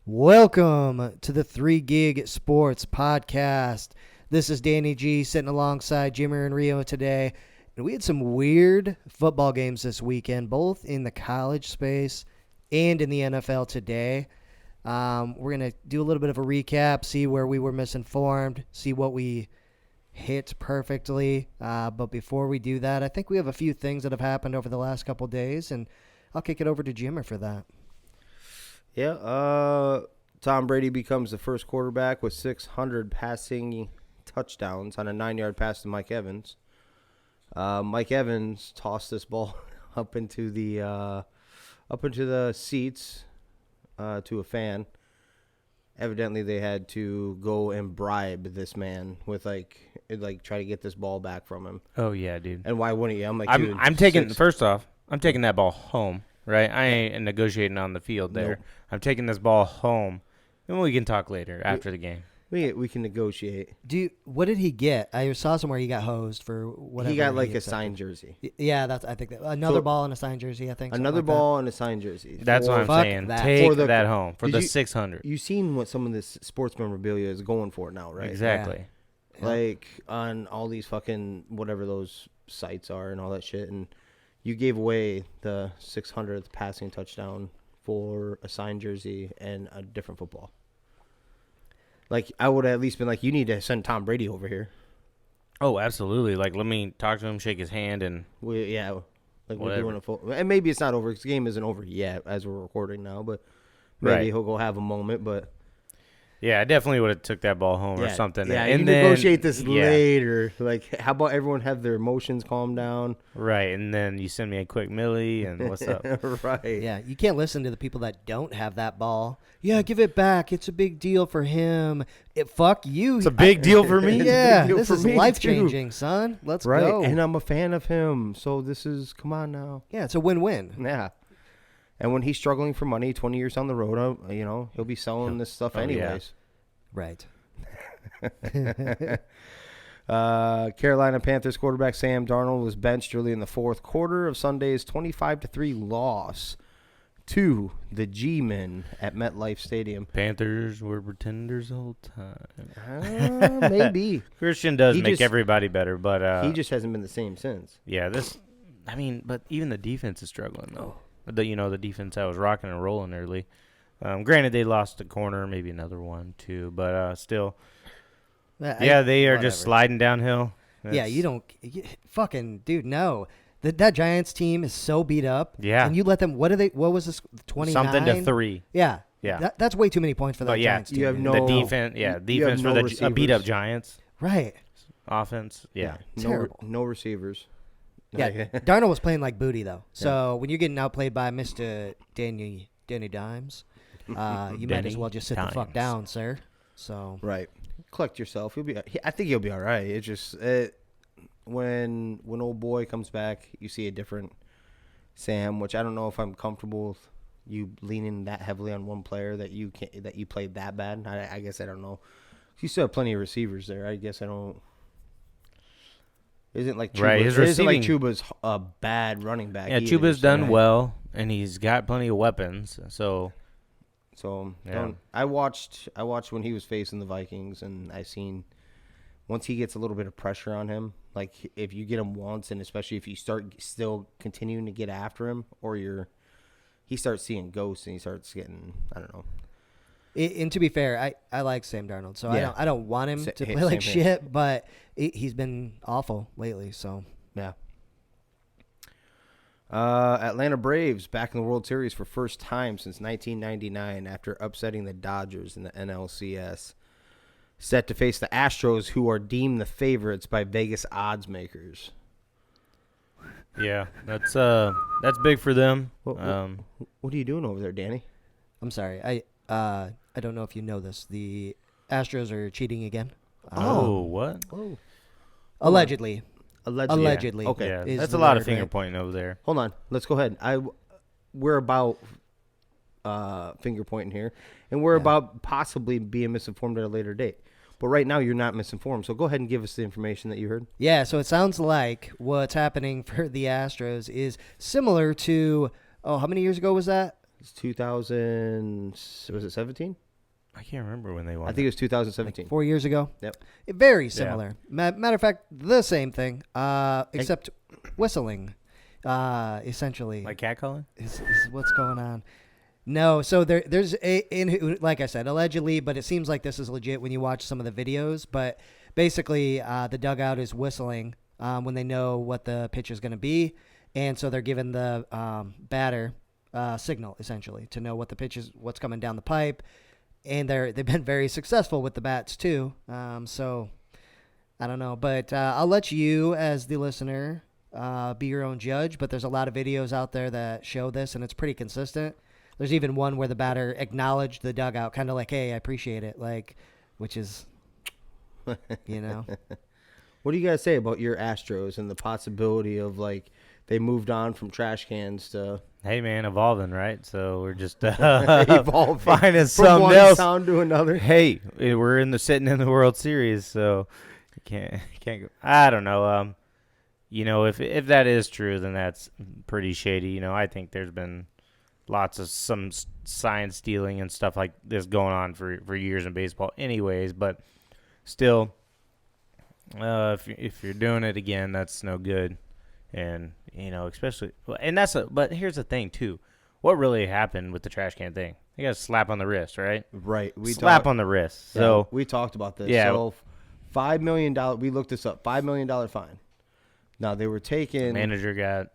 Welcome to the 3 Gig Sports Podcast. This is Danny G sitting alongside Jimmy and Rio today. And we had some weird football games this weekend, both in the college space and in the NFL today. We're going to do a little bit of a recap, see where we were misinformed, see what we hit perfectly. But before we do that, I think we have a few things that have happened over the last couple days, and I'll kick it over to Jimmer for that. Yeah, Tom Brady becomes the first quarterback with 600 passing touchdowns on a 9-yard pass to Mike Evans. Mike Evans tossed this ball up into the seats to a fan. Evidently, they had to go and bribe this man with try to get this ball back from him. Oh yeah, dude. And why wouldn't you? I'm taking that ball home. Right, I ain't negotiating on the field there. Nope. I'm taking this ball home, and we can talk later after the game. We can negotiate. What did he get? I saw somewhere he got hosed for whatever. He got a signed jersey. Yeah, I think another ball and a signed jersey. I think another ball and a signed jersey. That's what I'm saying. Take that home for the 600. You've seen what some of this sports memorabilia is going for now, right? Exactly. Yeah. Like on all these fucking whatever those sites are and all that shit, and you gave away the 600th passing touchdown for a signed jersey and a different football. Like, I would have at least been like, you need to send Tom Brady over here. Oh, absolutely. Like, let me talk to him, shake his hand, and We're doing a full. And maybe it's not over because the game isn't over yet as we're recording now, but maybe he'll go have a moment. But yeah, I definitely would have took that ball home or something. Yeah, and you then, negotiate this later. Like, how about everyone have their emotions calm down? Right, and then you send me a quick millie, and what's up? Right. Yeah, you can't listen to the people that don't have that ball. Yeah, give it back. It's a big deal for him. Fuck you. It's a big deal for me. Yeah, this is life-changing, son. Let's go. And I'm a fan of him, so come on now. Yeah, it's a win-win. Yeah. And when he's struggling for money 20 years down the road, he'll be selling this stuff anyways. Right. Carolina Panthers quarterback Sam Darnold was benched early in the fourth quarter of Sunday's 25-3 loss to the G-Men at MetLife Stadium. Panthers were pretenders the whole time. Maybe. Christian does make everybody better, but he just hasn't been the same since. Yeah, but even the defense is struggling though. The defense that was rocking and rolling early. Granted, they lost a corner, maybe another one too, but still. They are just sliding downhill. Fucking dude, no. That Giants team is so beat up. Yeah. And you let them, what was this, 29? Something to 3. Yeah. Yeah. That's way too many points for that Giants team. You have the defense for the beat up Giants. Right. Offense, yeah. Terrible. No receivers. Yeah, Darnold was playing like booty, though. So when you're getting outplayed by Mr. Danny Dimes, you might as well just sit the fuck down, sir. So right. Collect yourself. I think he'll be all right. It's just when old boy comes back, you see a different Sam, which I don't know if I'm comfortable with you leaning that heavily on one player that you played that bad. I guess I don't know. You still have plenty of receivers there. I guess I don't. Isn't like Chuba, right? Isn't like Chuba's a bad running back. Yeah, either, Chuba's done well, and he's got plenty of weapons. So yeah. I watched when he was facing the Vikings, and I seen once he gets a little bit of pressure on him, like if you get him once, and especially if you start still continuing to get after him, or he starts seeing ghosts and he starts getting, I don't know. And to be fair, I like Sam Darnold, so I don't want him to play like shit, but he's been awful lately. So yeah. Atlanta Braves back in the World Series for first time since 1999 after upsetting the Dodgers in the NLCS. Set to face the Astros, who are deemed the favorites by Vegas odds makers. Yeah, that's big for them. What are you doing over there, Danny? I'm sorry. I don't know if you know this. The Astros are cheating again. What? Oh. Allegedly. Allegedly. Yeah. Okay. Yeah, that's a lot of finger pointing over there. Hold on. Let's go ahead. We're about finger pointing here, and we're about possibly being misinformed at a later date. But right now, you're not misinformed. So go ahead and give us the information that you heard. Yeah, so it sounds like what's happening for the Astros is similar to, how many years ago was that? It's 2000. Was it 17? I can't remember when they won. I think it was 2017. Like 4 years ago. Yep. Very similar. Matter of fact, the same thing, except whistling, essentially. Like catcalling? Is what's going on. No, so there's like I said, allegedly, but it seems like this is legit when you watch some of the videos. But basically, the dugout is whistling when they know what the pitch is going to be, and so they're giving the batter signal essentially to know what the pitch is, what's coming down the pipe, and they've been very successful with the bats too. So I don't know, but I'll let you as the listener be your own judge. But there's a lot of videos out there that show this, and it's pretty consistent. There's even one where the batter acknowledged the dugout, kind of like, hey, I appreciate it, like, which is, you know. What do you guys say about your Astros and the possibility of, like, they moved on from trash cans to... Hey, man, evolving, right? So we're just evolving finding from something one else. sound to another. Hey, we're sitting in the World Series, so can't go. I don't know. You know, if that is true, then that's pretty shady. You know, I think there's been lots of some sign stealing and stuff like this going on for years in baseball anyways, but still, if you're doing it again, that's no good. And, you know, especially, and but here's the thing too. What really happened with the trash can thing? You got a slap on the wrist, right? Right. Slap on the wrist. Yeah, So we talked about this. Yeah. So $5 million, we looked this up, $5 million fine. Now they were taking... manager got...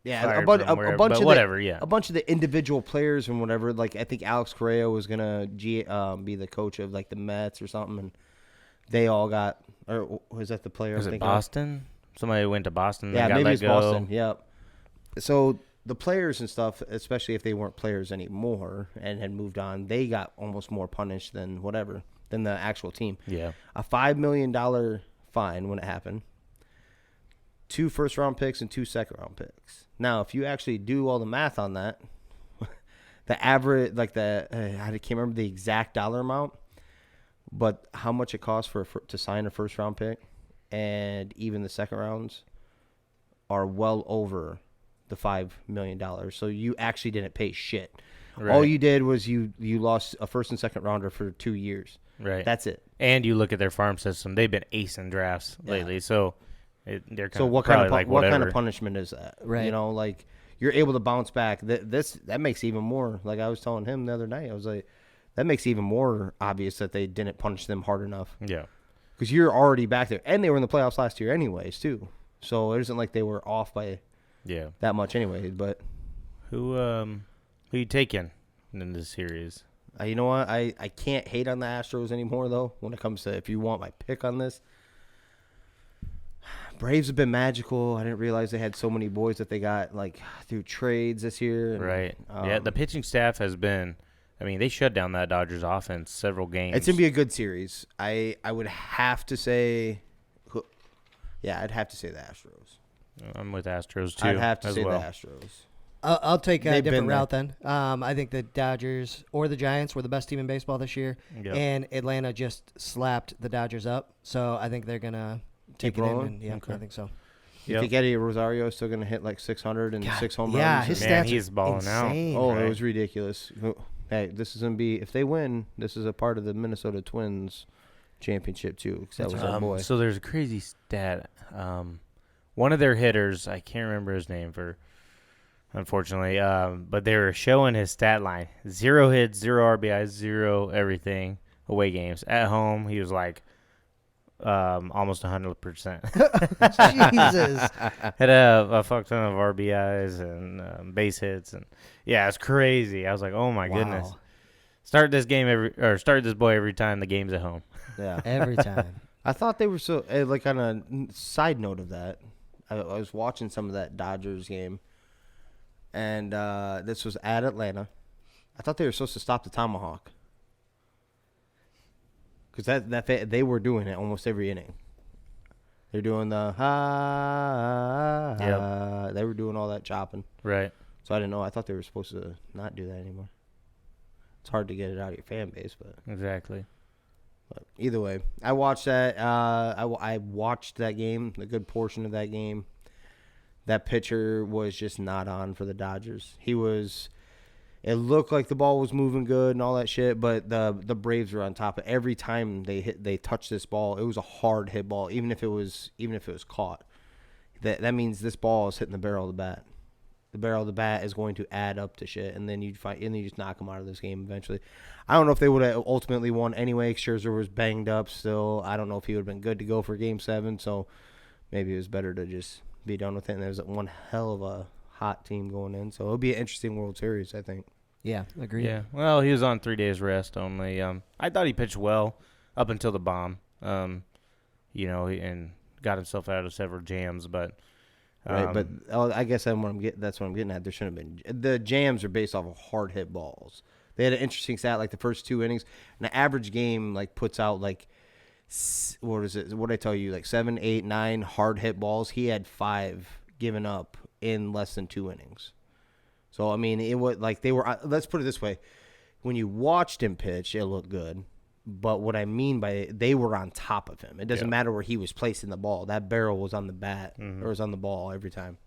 Yeah, fired a bunch but of whatever, a bunch of the individual players and whatever. Like I think Alex Correa was gonna be the coach of like the Mets or something, and they all got. Or was that the player? Was it Boston? Somebody went to Boston. Yeah, and got maybe let it's go. Boston. Yep. So the players and stuff, especially if they weren't players anymore and had moved on, they got almost more punished than the actual team. Yeah. A $5 million fine when it happened. 2 first-round picks and 2 second-round picks. Now, if you actually do all the math on that, the average, like I can't remember the exact dollar amount, but how much it costs to sign a first-round pick and even the second rounds are well over the $5 million. So you actually didn't pay shit. Right. All you did was you lost a first and second rounder for 2 years. Right. That's it. And you look at their farm system; they've been acing drafts lately. So. What kind of punishment is that? Right. You know, like you're able to bounce back. That makes even more. Like I was telling him the other night, I was like, that makes even more obvious that they didn't punish them hard enough. Yeah. Because you're already back there, and they were in the playoffs last year, anyways, too. So it isn't like they were off by that much, anyways. But who you taking in this series? You know what? I can't hate on the Astros anymore though. When it comes to if you want my pick on this. Braves have been magical. I didn't realize they had so many boys that they got like through trades this year. And, right. Yeah, the pitching staff has been. I mean, they shut down that Dodgers offense several games. It's gonna be a good series. I would have to say, I'd have to say the Astros. I'm with Astros too. I'd have to say well. the Astros. I'll take a different route then. I think the Dodgers or the Giants were the best team in baseball this year, and Atlanta just slapped the Dodgers up. So I think they're gonna. Take it in, and, I think so. You think Eddie Rosario is still going to hit like 600 and 6 home runs? Yeah, his stats he's balling insane. out. Oh, right. It was ridiculous. Hey, this is going to be, if they win, this is a part of the Minnesota Twins championship too, because that was our boy. So there's a crazy stat. One of their hitters, I can't remember his name unfortunately, but they were showing his stat line. 0 hits, 0 RBIs, 0 everything, away games. At home, he was like, almost 100%. Jesus. Had a fuck ton of RBIs and base hits, and it's crazy. I was like, oh my goodness. Start this boy every time the game's at home. Yeah, every time. I thought they were so like on a side note of that. I was watching some of that Dodgers game, and this was at Atlanta. I thought they were supposed to stop the tomahawk. Because they were doing it almost every inning. They're doing the They were doing all that chopping. Right. So I didn't know. I thought they were supposed to not do that anymore. It's hard to get it out of your fan base, but exactly. But either way, I watched that. I watched that game, a good portion of that game. That pitcher was just not on for the Dodgers. He was. It looked like the ball was moving good and all that shit, but the Braves were on top of it. Every time they touched this ball, it was a hard hit ball, even if it was caught. That means this ball is hitting the barrel of the bat. The barrel of the bat is going to add up to shit, and then you just knock them out of this game eventually. I don't know if they would have ultimately won anyway. Scherzer was banged up still. I don't know if he would have been good to go for Game 7, so maybe it was better to just be done with it. And there's one hell of a hot team going in, so it'll be an interesting World Series, I think. Yeah, agreed. Yeah, well, he was on 3 days rest only. I thought he pitched well up until the bomb, and got himself out of several jams, but. Right, but I guess that's what I'm getting at. There shouldn't have been. The jams are based off of hard hit balls. They had an interesting stat, like the first 2 innings. An average game like puts out like what is it? What did I tell you? Like 7, 8, 9 hard hit balls. He had 5 given up in less than 2 innings. So I mean, it was like they were. Let's put it this way: when you watched him pitch, it looked good. But what I mean by it, they were on top of him. It doesn't matter where he was placing the ball. That barrel was on the bat or was on the ball every time.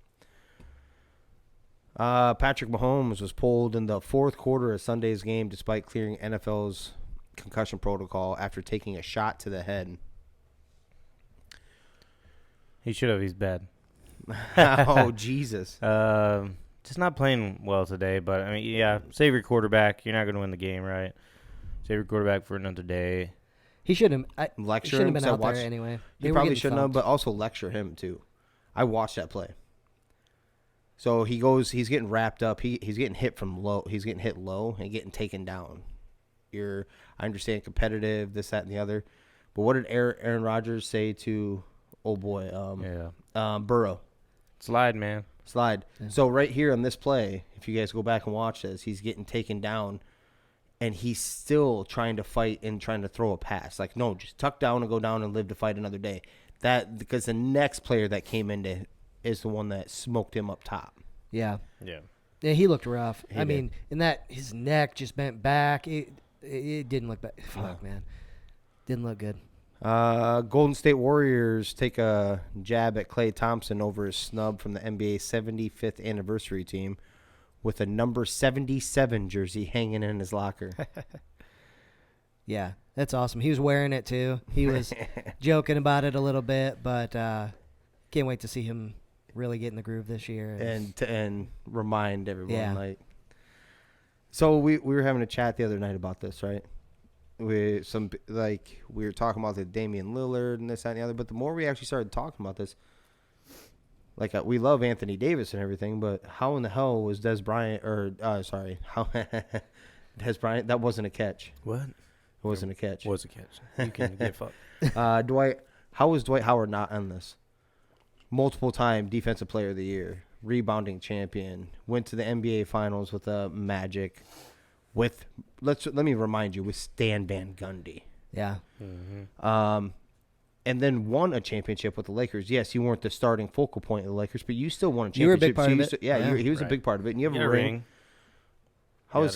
Patrick Mahomes was pulled in the 4th quarter of Sunday's game despite clearing NFL's concussion protocol after taking a shot to the head. He should have. He's bad. Oh, Jesus. Just not playing well today. But, I mean, yeah, save your quarterback. You're not going to win the game, right? Save your quarterback for another day. He shouldn't have been out watched, there anyway. He probably shouldn't have, but also lecture him too. I watched that play. So he's getting wrapped up. He's getting hit from low. He's getting hit low and getting taken down. I understand competitive, this, that, and the other. But what did Aaron Rodgers say to, Burrow? Slide, man. Slide. Yeah. So right here on this play, if you guys go back and watch this, he's getting taken down. And he's still trying to fight and trying to throw a pass. Like, no, just tuck down and go down and live to fight another day. Because the next player that came in is the one that smoked him up top. Yeah. Yeah. Yeah, he looked rough. He did. His neck just bent back. It didn't look bad. Fuck, man. Didn't look good. Golden State Warriors take a jab at Klay Thompson over his snub from the NBA 75th anniversary team, with a number 77 jersey hanging in his locker. Yeah, that's awesome. He was wearing it, too. He was joking about it a little bit, but can't wait to see him really get in the groove this year. And remind everyone. Yeah. So we were having a chat the other night about this, right? We were talking about the Damian Lillard and this, that, and the other, but the more we actually started talking about this, we love Anthony Davis and everything, but how in the hell was Des Bryant Des Bryant? That wasn't a catch. What? It wasn't a catch. Was a catch. You can get fucked. How was Dwight Howard not on this? Multiple time Defensive Player of the Year, rebounding champion, went to the NBA Finals with the Magic. Let me remind you, with Stan Van Gundy. Yeah. Mm-hmm. And then won a championship with the Lakers. Yes, you weren't the starting focal point of the Lakers, but you still won a championship. You were a big part of it. He was a big part of it. And you have a ring. How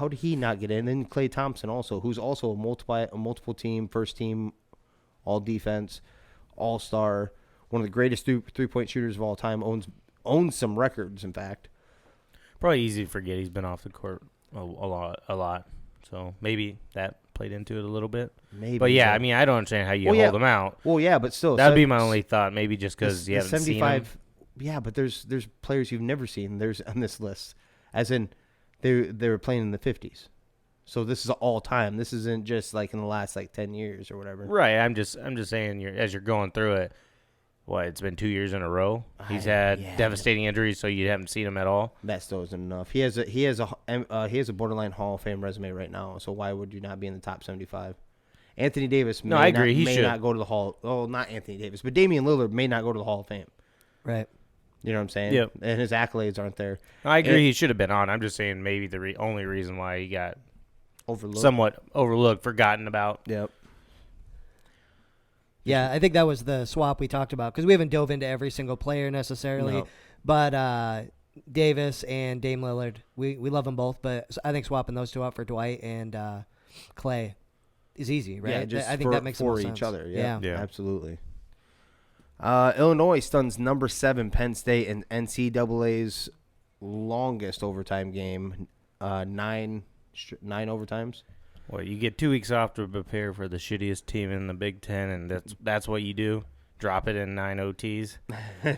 did he not get in? And then Klay Thompson also, who's also a multiple team, first team, all defense, all-star, one of the greatest three-point shooters of all time, owns some records, in fact. Probably easy to forget he's been off the court a lot. So maybe that played into it a little bit. Maybe. But yeah, I mean, I don't understand how you hold him out. Well, yeah, but still. That would be my only thought. Maybe just because you haven't seen him. Yeah, but there's players you've never seen. There's on this list, as in they were playing in the 50s. So this is all time. This isn't just like in the last 10 years or whatever. Right. I'm just saying as you're going through it. It's been 2 years in a row. He's had devastating injuries, so you haven't seen him at all. That still isn't enough. He has a borderline Hall of Fame resume right now. So why would you not be in the top 75? Anthony Davis may not go to the Hall. Oh, not Anthony Davis, but Damian Lillard may not go to the Hall of Fame. Right. You know what I'm saying? Yep. And his accolades aren't there. I agree. He should have been on. I'm just saying maybe the only reason why he got somewhat overlooked, forgotten about. Yep. Yeah, I think that was the swap we talked about because we haven't dove into every single player necessarily. No. But Davis and Dame Lillard, we love them both, but I think swapping those two out for Dwight and Klay is easy, right? Yeah, I think that makes for sense. each other. Yeah, absolutely. Illinois stuns number 7 Penn State in NCAA's longest overtime game, 9 overtimes. Well, you get 2 weeks off to prepare for the shittiest team in the Big Ten, and that's what you do. Drop it in 9 OTs.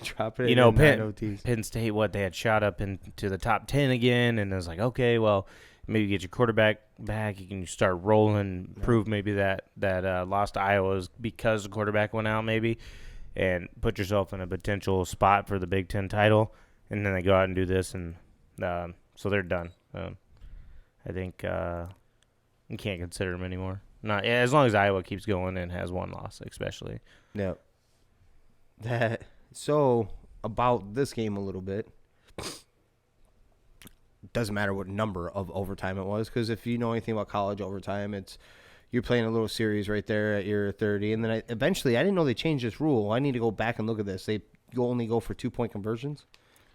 Drop it in 9 OTs. Penn State, they had shot up into the top 10 again, and it was like, okay, well, maybe get your quarterback back. You can start rolling, prove maybe that loss to Iowa is because the quarterback went out maybe, and put yourself in a potential spot for the Big Ten title. And then they go out and do this, and so they're done. I think you can't consider them anymore. Not as long as Iowa keeps going and has one loss, especially. Yeah. So about this game a little bit. Doesn't matter what number of overtime it was, because if you know anything about college overtime, you're playing a little series right there at your 30, and then eventually I didn't know they changed this rule. I need to go back and look at this. They only go for 2-point conversions.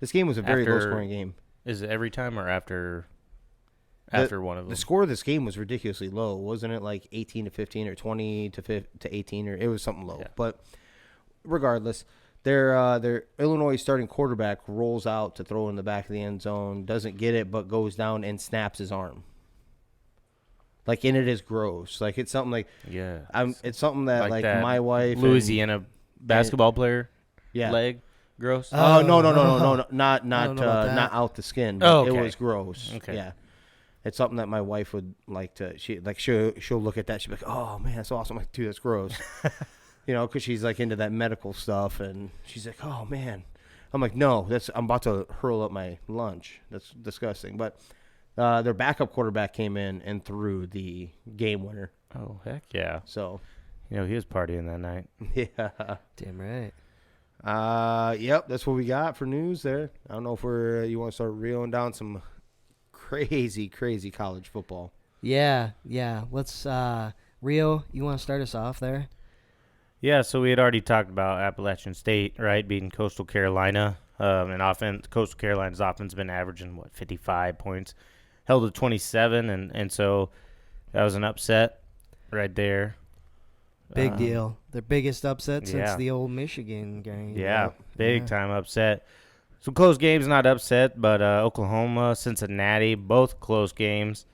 This game was a very low-scoring game. Is it every time or after one of them? The score of this game was ridiculously low. Wasn't it like 18-15 or 20-18, or it was something low. Yeah. But regardless, their Illinois starting quarterback rolls out to throw in the back of the end zone, doesn't get it, but goes down and snaps his arm. Like, and it is gross. Like, it's something like it's something that that my wife Louisiana basketball player leg. Gross. Oh no, not out the skin. But okay. It was gross. Okay. Yeah, it's something that my wife would like to. She'll look at that. She'll be like, "Oh man, that's awesome!" I'm like, dude, that's gross. Because she's like into that medical stuff, and she's like, "Oh man," I'm like, "No, I'm about to hurl up my lunch. That's disgusting." But their backup quarterback came in and threw the game winner. Oh heck yeah! So, he was partying that night. Yeah, damn right. Yep, that's what we got for news there. I don't know if you want to start reeling down some crazy college football. Yeah. Let's Rio, you want to start us off there? Yeah, so we had already talked about Appalachian State, right, beating Coastal Carolina. And Coastal Carolina's offense has been averaging 55 points, held to 27, and so that was an upset right there. Big deal. Their biggest upset since the old Michigan game. Yeah, big time upset. Some close games, not upset, but Oklahoma, Cincinnati, both close games.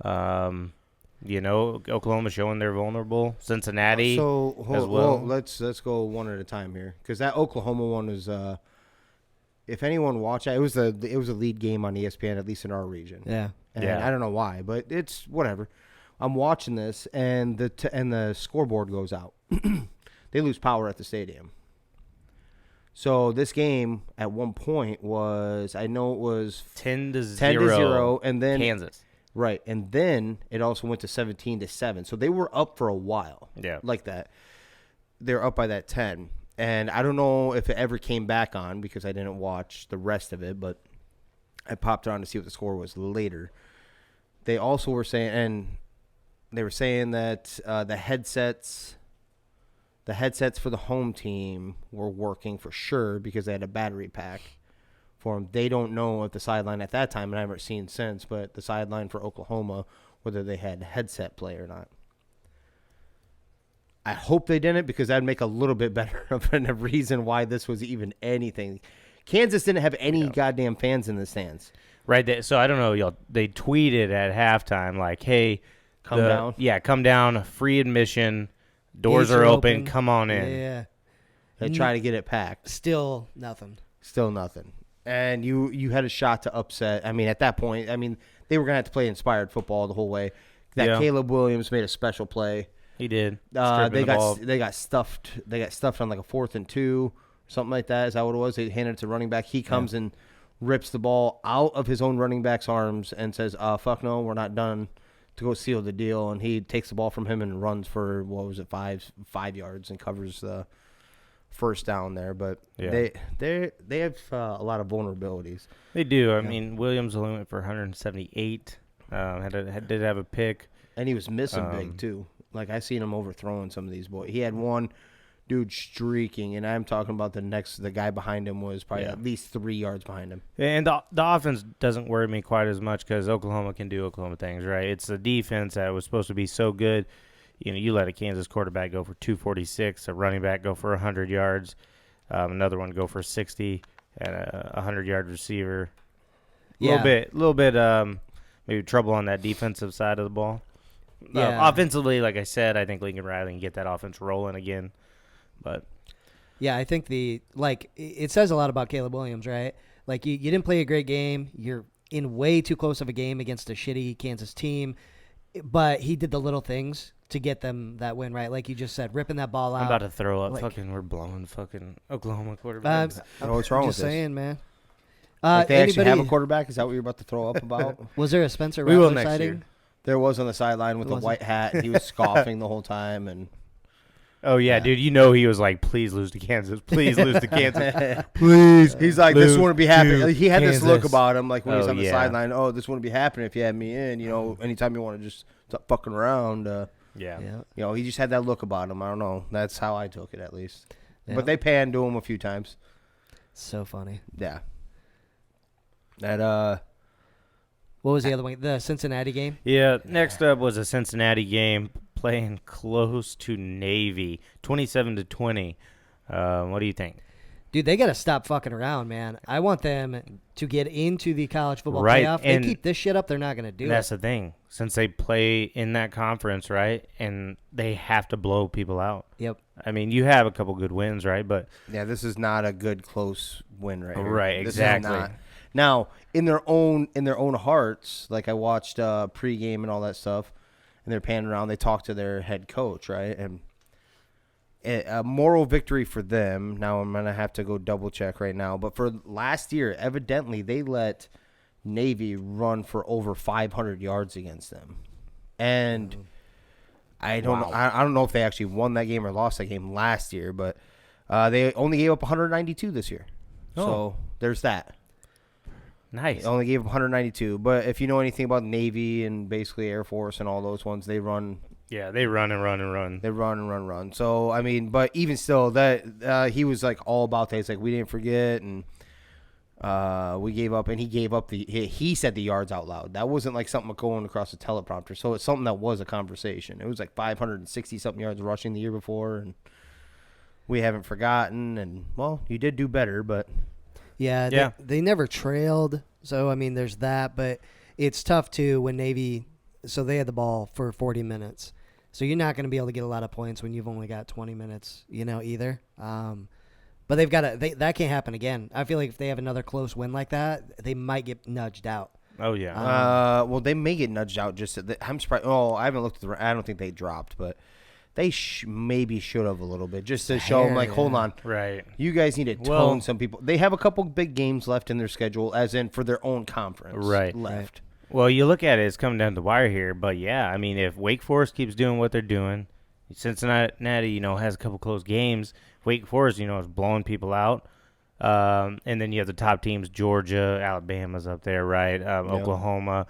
Oklahoma showing they're vulnerable. Cincinnati as well. Let's go one at a time here, because that Oklahoma one was, if anyone watched it was a lead game on ESPN, at least in our region. Yeah, and I don't know why, but it's whatever. I'm watching this, and the scoreboard goes out. They lose power at the stadium. So this game at one point was, I know it was 10-0, and then Kansas. Right, and then it also went to 17-7. So they were up for a while. Yeah, like that. They're up by that 10, and I don't know if it ever came back on because I didn't watch the rest of it, but I popped it on to see what the score was later. They also were saying, that the headsets for the home team were working for sure because they had a battery pack for them. They don't know if the sideline at that time, and I haven't seen since, but the sideline for Oklahoma, whether they had headset play or not. I hope they didn't, because that'd make a little bit better of a reason why this was even anything. Kansas didn't have any goddamn fans in the stands. Right. So I don't know, y'all. They tweeted at halftime like, "Hey, come down. Yeah, come down. Free admission. Doors are open. Come on in." Yeah. They try to get it packed. Still nothing. And you had a shot to upset. I mean, at that point, they were going to have to play inspired football the whole way. Caleb Williams made a special play. He did. They got stuffed. They got stuffed on like a 4th and 2, something like that. Is that what it was? They handed it to running back. He comes and rips the ball out of his own running back's arms and says, "Fuck no, we're not done," to go seal the deal. And he takes the ball from him and runs for 5 yards and covers the first down there. But they have a lot of vulnerabilities. They do. I mean, Williams only went for 178. Did have a pick, and he was missing big too. Like, I seen him overthrowing some of these boys. He had one dude streaking, and I'm talking about the guy behind him was probably at least 3 yards behind him. And the offense doesn't worry me quite as much because Oklahoma can do Oklahoma things, right? It's the defense that was supposed to be so good. You let a Kansas quarterback go for 246, a running back go for 100 yards, another one go for 60, and a 100-yard receiver. A little bit maybe trouble on that defensive side of the ball. Yeah. Offensively, like I said, I think Lincoln Riley can get that offense rolling again. But Yeah, I think it says a lot about Caleb Williams, right? Like you didn't play a great game. You're in way too close of a game against a shitty Kansas team, but he did the little things to get them that win, right? Like you just said, ripping that ball out. I'm about to throw up. like- We're blowing fucking Oklahoma quarterbacks. What's wrong with just this? saying, man. Like they actually have a Anybody- quarterback? Is that what you're about to throw up about? Was there a Spencer We will Rattler next sighting? year. There was on the sideline with Was a it? white hat. He was scoffing the whole time, and Oh, yeah, Yeah. dude. You know he was like, please lose to Kansas. Please lose to Kansas. please, he's like, this Lose wouldn't be happening. to He had this look Kansas. about him, like when he's Oh, on the yeah. sideline. Oh, this wouldn't be happening if you had me in. You know, anytime you want to just stop fucking around. Yeah. Yeah. You know, he just had that look about him. I don't know. That's how I took it, at least. Yeah. But they panned to him a few times. So funny. Yeah. That What was the other one? The Cincinnati game? Yeah, next up was a Cincinnati game playing close to Navy, 27-20. What do you think? Dude, they got to stop fucking around, man. I want them to get into the college football Right, playoff. and They keep this shit up, they're not going to do That's it. the thing. Since they play in that conference, right, and they have to blow people out. Yep. I mean, you have a couple good wins, right? But yeah, this is not a good close win right here. Right, This is exactly. not. Now, in their own hearts, like I watched pregame and all that stuff, and they're panning around. They talk to their head coach, right? And a moral victory for them. Now I'm gonna have to go double check right now, but for last year, evidently they let Navy run for over 500 yards against them, and I don't know. I don't know if they actually won that game or lost that game last year, but they only gave up 192 this year. So there's that. nice. They only gave up 192. But if you know anything about Navy and basically Air Force and all those ones, they run. Yeah, they run and run and run. They run and run. So I mean, but even still, that he was like all about that. He's like, we didn't forget, and we gave up, and he gave up he said the yards out loud. That wasn't like something going across the teleprompter. So it's something that was a conversation. It was like 560 something yards rushing the year before, and we haven't forgotten. And well, you did do better, but Yeah, Yeah. They never trailed. So, I mean, there's that. But it's tough, too, when Navy – so they had the ball for 40 minutes. So you're not going to be able to get a lot of points when you've only got 20 minutes, either. But they've got to – that can't happen again. I feel like if they have another close win like that, they might get nudged out. Oh, yeah. well, they may get nudged out. I'm surprised. Oh, I haven't looked at I don't think they dropped, but they maybe should have a little bit just to show them, like, hold on. right. You guys need to tone some people. They have a couple big games left in their schedule, as in for their own conference. Right. Left. Well, you look at it, it's coming down to the wire here. But, yeah, I mean, if Wake Forest keeps doing what they're doing, Cincinnati, has a couple close games. Wake Forest, is blowing people out. And then you have the top teams, Georgia, Alabama's up there, right? Oklahoma.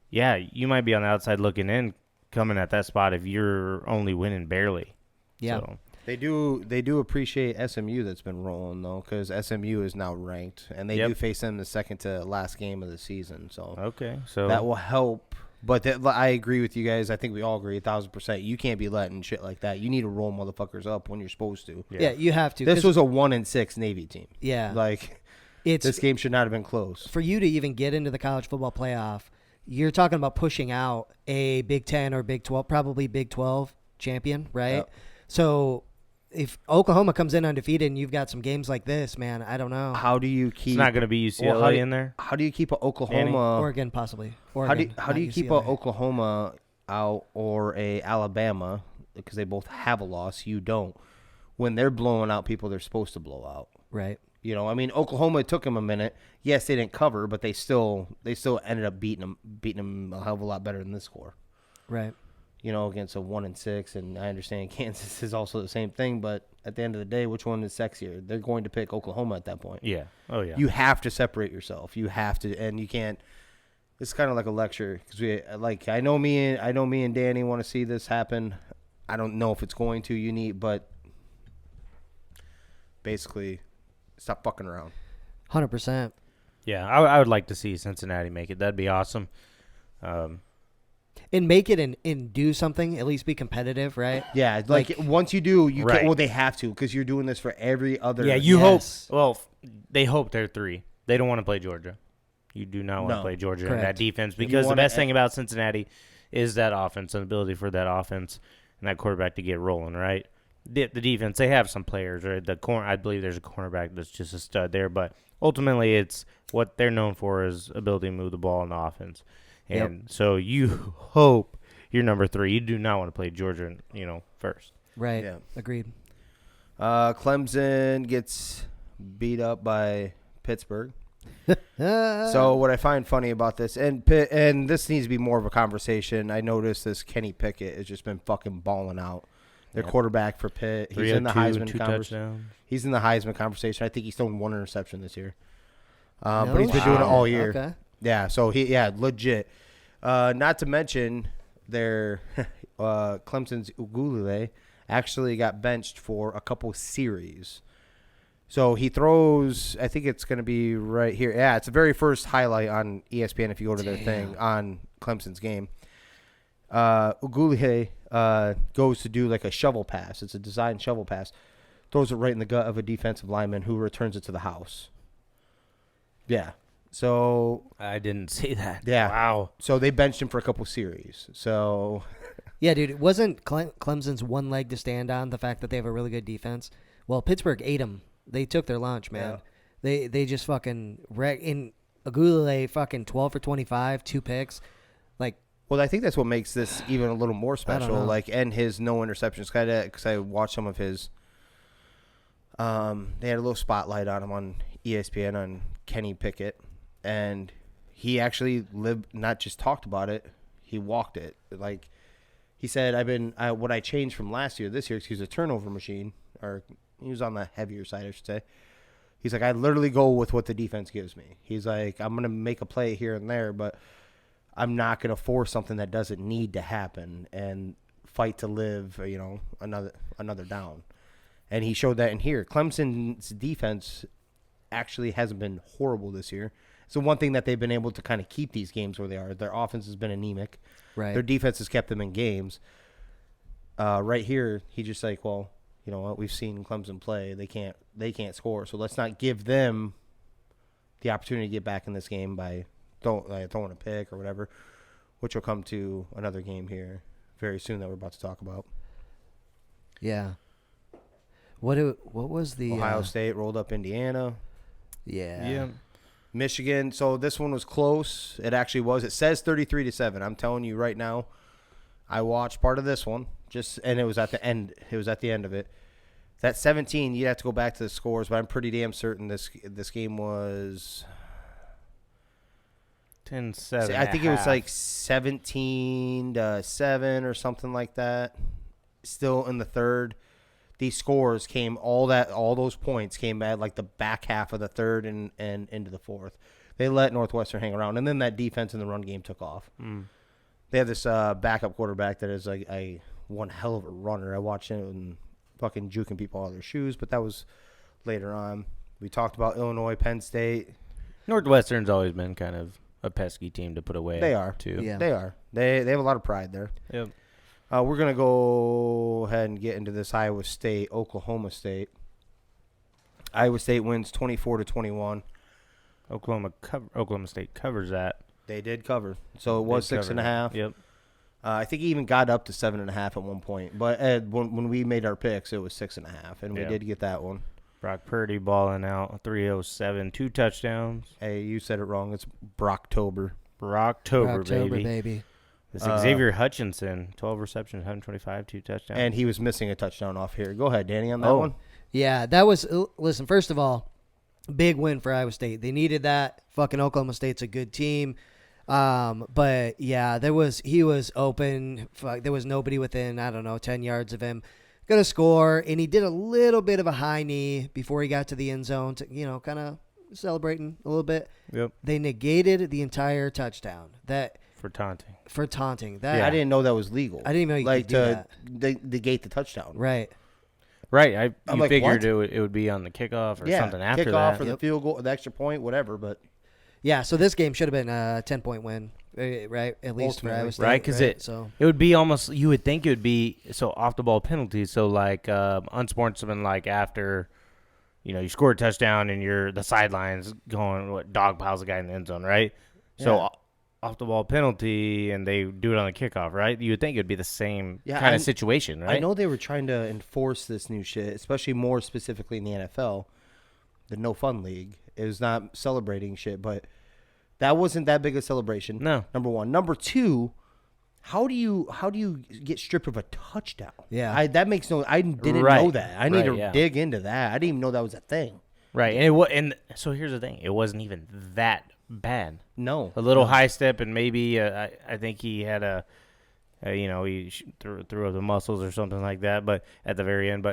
Yeah, you might be on the outside looking in, coming at that spot if you're only winning barely. Yeah. So, They do appreciate SMU that's been rolling, though, because SMU is now ranked, and they do face them the second to last game of the season. So okay. So that will help. But I agree with you guys. I think we all agree 1,000%. You can't be letting shit like that. You need to roll motherfuckers up when you're supposed to. Yeah, you have to. This was a 1-6 Navy team. Yeah. Like, it's this game should not have been close. for you to even get into the college football playoff, you're talking about pushing out a Big 10 or Big 12, probably Big 12 champion, right? Yep. So if Oklahoma comes in undefeated and you've got some games like this, man, I don't know. How do you keep? it's not going to be UCLA Well, in there. How do you keep a Oklahoma? Oregon, possibly. How Oregon, do you not keep a UCLA. Oklahoma out or a Alabama, because they both have a loss? You don't, when they're blowing out people they're supposed to blow out. Right. I mean, Oklahoma, it took them a minute. Yes, they didn't cover, but they still ended up beating them a hell of a lot better than this score. Right. Against a 1-6, and I understand Kansas is also the same thing. But at the end of the day, which one is sexier? They're going to pick Oklahoma at that point. Yeah. Oh, yeah. You have to separate yourself. You have to, and you can't. It's kind of like a lecture, because I know me and Danny want to see this happen. I don't know if it's going to. But basically, stop fucking around. 100%. Yeah, I would like to see Cincinnati make it. That'd be awesome. And make it and do something, at least be competitive, right? Yeah, like once you do, you Right. can. Well, they have to, because you're doing this for every other. Yeah, you Yes. hope. Well, they hope they're 3. They don't want to play Georgia. You do not want to No. play Georgia in Correct. that defense You because the wanna best thing about Cincinnati is that offense and the ability for that offense and that quarterback to get rolling, right? The defense, they have some players, right? I believe there's a cornerback that's just a stud there, but ultimately it's what they're known for is ability to move the ball in the offense. And so you hope you're number 3. You do not want to play Georgia, first. Right. Yeah. Agreed. Clemson gets beat up by Pittsburgh. So what I find funny about this, and this needs to be more of a conversation. I noticed this Kenny Pickett has just been fucking balling out. Their quarterback for Pitt. He's in the Heisman conversation. He's in the Heisman conversation. I think he's thrown 1 interception this year. But he's been doing it all year. Okay. Yeah, so legit. Not to mention their Clemson's Ugulele actually got benched for a couple series. So he throws, I think it's going to be right here. Yeah, it's the very first highlight on ESPN if you go to their thing on Clemson's game. Ugulele goes to do like a shovel pass. It's a design shovel pass. Throws it right in the gut of a defensive lineman who returns it to the house. Yeah. So I didn't see that. Yeah. Wow. So they benched him for a couple series. So Yeah, dude, it wasn't Clemson's one leg to stand on, the fact that they have a really good defense. Well, Pittsburgh ate them. They took their lunch, man. Yeah. They just fucking in Agulele fucking 12 for 25, 2 picks. Well, I think that's what makes this even a little more special. know. And his no interceptions, because I watched some of his. They had a little spotlight on him on ESPN on Kenny Pickett, and he actually not just talked about it, he walked it. Like he said, what I changed from last year, this year, he was a turnover machine, or he was on the heavier side, I should say. He's like, I literally go with what the defense gives me. He's like, I'm gonna make a play here and there, but I'm not going to force something that doesn't need to happen and fight to live, another down. And he showed that in here. Clemson's defense actually hasn't been horrible this year. So one thing that they've been able to kind of keep these games where they are, their offense has been anemic. Right. Their defense has kept them in games. Right here, he just like, well, you know what? We've seen Clemson play. They can't score. So let's not give them the opportunity to get back in this game by throwing a pick or whatever, which will come to another game here very soon that we're about to talk about. Yeah. What was the Ohio State rolled up Indiana. Yeah. Michigan. So this one was close. It actually was. It says 33-7. I'm telling you right now. I watched part of this one and it was at the end. It was at the end of it. That 17. You'd have to go back to the scores, but I'm pretty damn certain this game was 10-7. I think it was like 17-7 or something like that. Still in the third. These scores came all those points came at like the back half of the third and into the fourth. They let Northwestern hang around, and then that defense in the run game took off. They have this backup quarterback that is like one hell of a runner. I watched him fucking juking people out of their shoes, but that was later on. We talked about Illinois, Penn State. Northwestern's always been kind of a pesky team to put away. They are too. Yeah. They are. They have a lot of pride there. Yep. We're gonna go ahead and get into this Iowa State, Oklahoma State. Iowa State wins 24-21. Oklahoma State covers that. They did cover, so it was 6.5. Yep. I think he even got up to 7.5 at one point. But when we made our picks, it was 6.5, and we did get that one. Brock Purdy balling out 307, 2 touchdowns. Hey, you said it wrong. It's Brocktober. Brocktober, baby. This Xavier Hutchinson, 12 receptions, 125, 2 touchdowns. And he was missing a touchdown off here. Go ahead, Danny, on that one. Yeah, that was listen, first of all, big win for Iowa State. They needed that. Fucking Oklahoma State's a good team. But yeah, he was open. There was nobody within, 10 yards of him. Gonna score, and he did a little bit of a high knee before he got to the end zone to, kind of celebrating a little bit. Yep. They negated the entire touchdown. For taunting. That I didn't know that was legal. I didn't even know you could do that. Negate the touchdown. Right. Right. You like, figured what? it would be on the kickoff or something after kickoff that. or the field goal, the extra point, whatever. But yeah, so this game should have been a 10-point win, right? At least for Iowa State, right? Because it would be almost, you would think it would be so off the ball penalties. So like unsportsmanlike after, you score a touchdown and you're the sidelines going, dog piles a guy in the end zone, right? Yeah. So off the ball penalty, and they do it on the kickoff, right? You would think it'd be the same kind of situation, right? I know they were trying to enforce this new shit, especially more specifically in the NFL, the No Fun League. It was not celebrating shit, but that wasn't that big a celebration. No. Number one. Number two, how do you get stripped of a touchdown? Yeah. That makes no. I didn't know that. I need to dig into that. I didn't even know that was a thing. Right, and so here's the thing: it wasn't even that bad. No, a little high step, and maybe I think he had he threw up the muscles or something like that. But at the very end,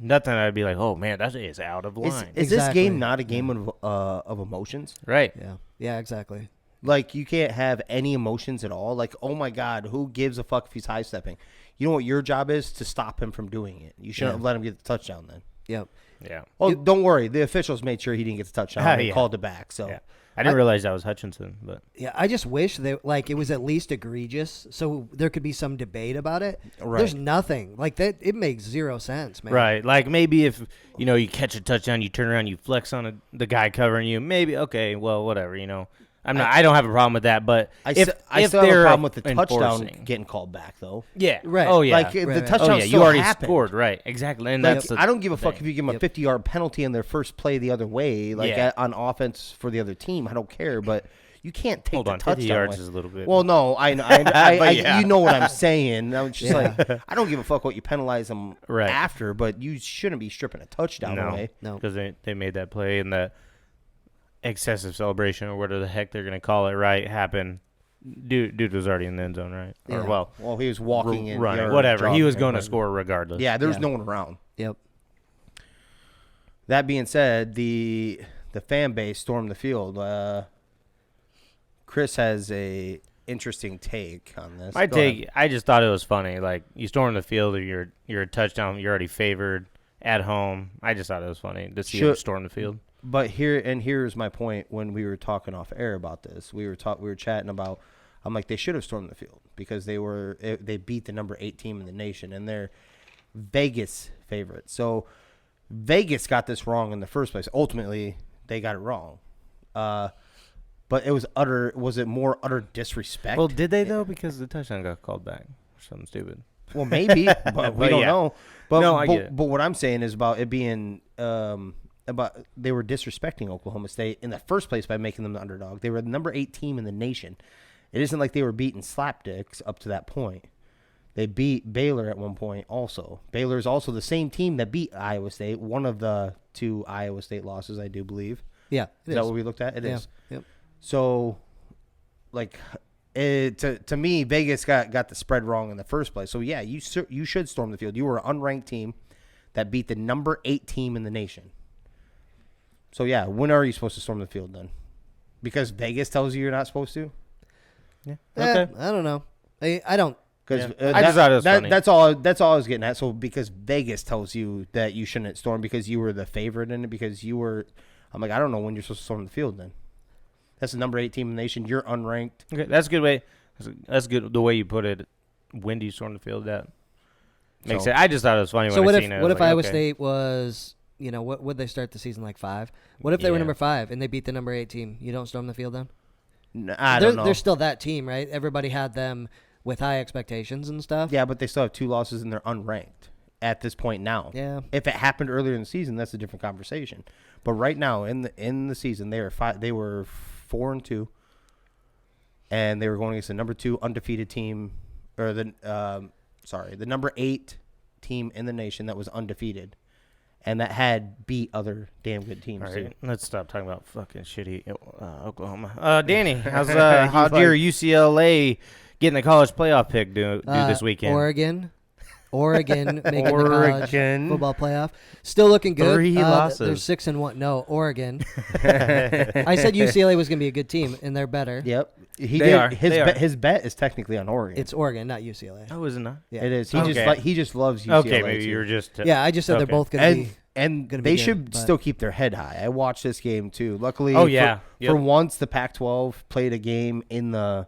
nothing. I'd be like, oh man, that is out of line. Is this game not a game of emotions? Right. Yeah, exactly. Like, you can't have any emotions at all. Like, oh my God, who gives a fuck if he's high stepping? You know what your job is? To stop him from doing it. You shouldn't have let him get the touchdown then. Yep. Yeah. Oh, don't worry. The officials made sure he didn't get the touchdown. They called it back. So. Yeah. I didn't realize that was Hutchinson, but yeah, I just wish that it was at least egregious, so there could be some debate about it. Right. There's nothing like that. It makes zero sense, man. right, like maybe if you catch a touchdown, you turn around, you flex on the guy covering you. Maybe okay, well, whatever. I don't have a problem with that, but I if still have a they're problem with the touchdown enforcing- getting called back, though. Yeah, Right. Oh yeah, Like, Right. the Oh, touchdown oh yeah, still you already happened. scored, right? Exactly, and Like, that's the I don't give a fuck thing. if you give them a 50-yard penalty in their first play the other way, on offense for the other team. I don't care, but you can't take Hold the on, 50 touchdown yards away. is a little bit. Well, no, I But yeah. you know what I'm saying. I'm just like, I don't give a fuck what you penalize them Right. after, but you shouldn't be stripping a touchdown away. No. because they made that play and the excessive celebration or whatever the heck they're gonna call it, right? Happened. Dude was already in the end zone, right? Yeah. Or Well, he was walking in, running, or whatever. He jogging, was going to right. score regardless. Yeah, there was Yeah. no one around. Yep. That being said, the fan base stormed the field. Chris has a interesting take on this. My Go ahead. take, I just thought it was funny. Like, you storm the field, or you're a touchdown, you're already favored at home. I just thought it was funny to see him storm the field. But here's my point. When we were talking off air about this, we were chatting about. I'm like, they should have stormed the field because they beat the number 8 team in the nation, and they're Vegas favorites. So Vegas got this wrong in the first place. Ultimately, they got it wrong. But it was was it more utter disrespect? Well, did they though? Because the touchdown got called back or something stupid. Well, maybe, but we don't yeah. know. But, No, I get it. But what I'm saying is about it being about they were disrespecting Oklahoma State in the first place by making them the underdog. They were the number 8 team in the nation. It isn't like they were beating slapdicks up to that point. They beat Baylor at one point also. Baylor is also the same team that beat Iowa State, one of the 2 Iowa State losses, I do believe. Yeah. Is that what we looked at? It is. Yep. So, like, to me, Vegas got the spread wrong in the first place. So, yeah, you should storm the field. You were an unranked team that beat the number 8 team in the nation. So, yeah, when are you supposed to storm the field then? Because Vegas tells you you're not supposed to? Yeah. Okay. I don't know. I don't. Because I just thought it was funny. That's all I was getting at. So, because Vegas tells you that you shouldn't storm because you were the favorite in it, because you were – I'm like, I don't know when you're supposed to storm the field then. That's the number 8 team in the nation. You're unranked. Okay, that's a good way. That's good the way you put it. When do you storm the field? That makes sense. I just thought it was funny So when what I if seen it. what if Iowa Iowa State was what would they start the season like 5? What if they were Yeah. number 5 and they beat the number 8 team? You don't storm the field then? I don't know. They're still that team, right? Everybody had them with high expectations and stuff. Yeah, but they still have 2 losses and they're unranked at this point now. Yeah. If it happened earlier in the season, that's a different conversation. But right now in the season, they were 4-2, and they were going against the number 2 undefeated team, or the number 8 team in the nation that was undefeated, and that had beat other damn good teams All too. right, let's stop talking about fucking shitty Oklahoma. Danny, how'd your UCLA getting the college playoff pick do this weekend? Oregon making the college football playoff. Still looking good. 3 losses. They're 6-1. No, Oregon. I said UCLA was going to be a good team, and they're better. Yep, They are. His bet is technically on Oregon. It's Oregon, not UCLA. Oh, is it not? Yeah. It is. Okay. He just loves UCLA. Okay, maybe too. you were just. Yeah, I just said they're Okay. both going to be. And gonna they be good, should but- still keep their head high. I watched this game too. Luckily, Oh, yeah. for Yep. once the Pac-12 played a game in the,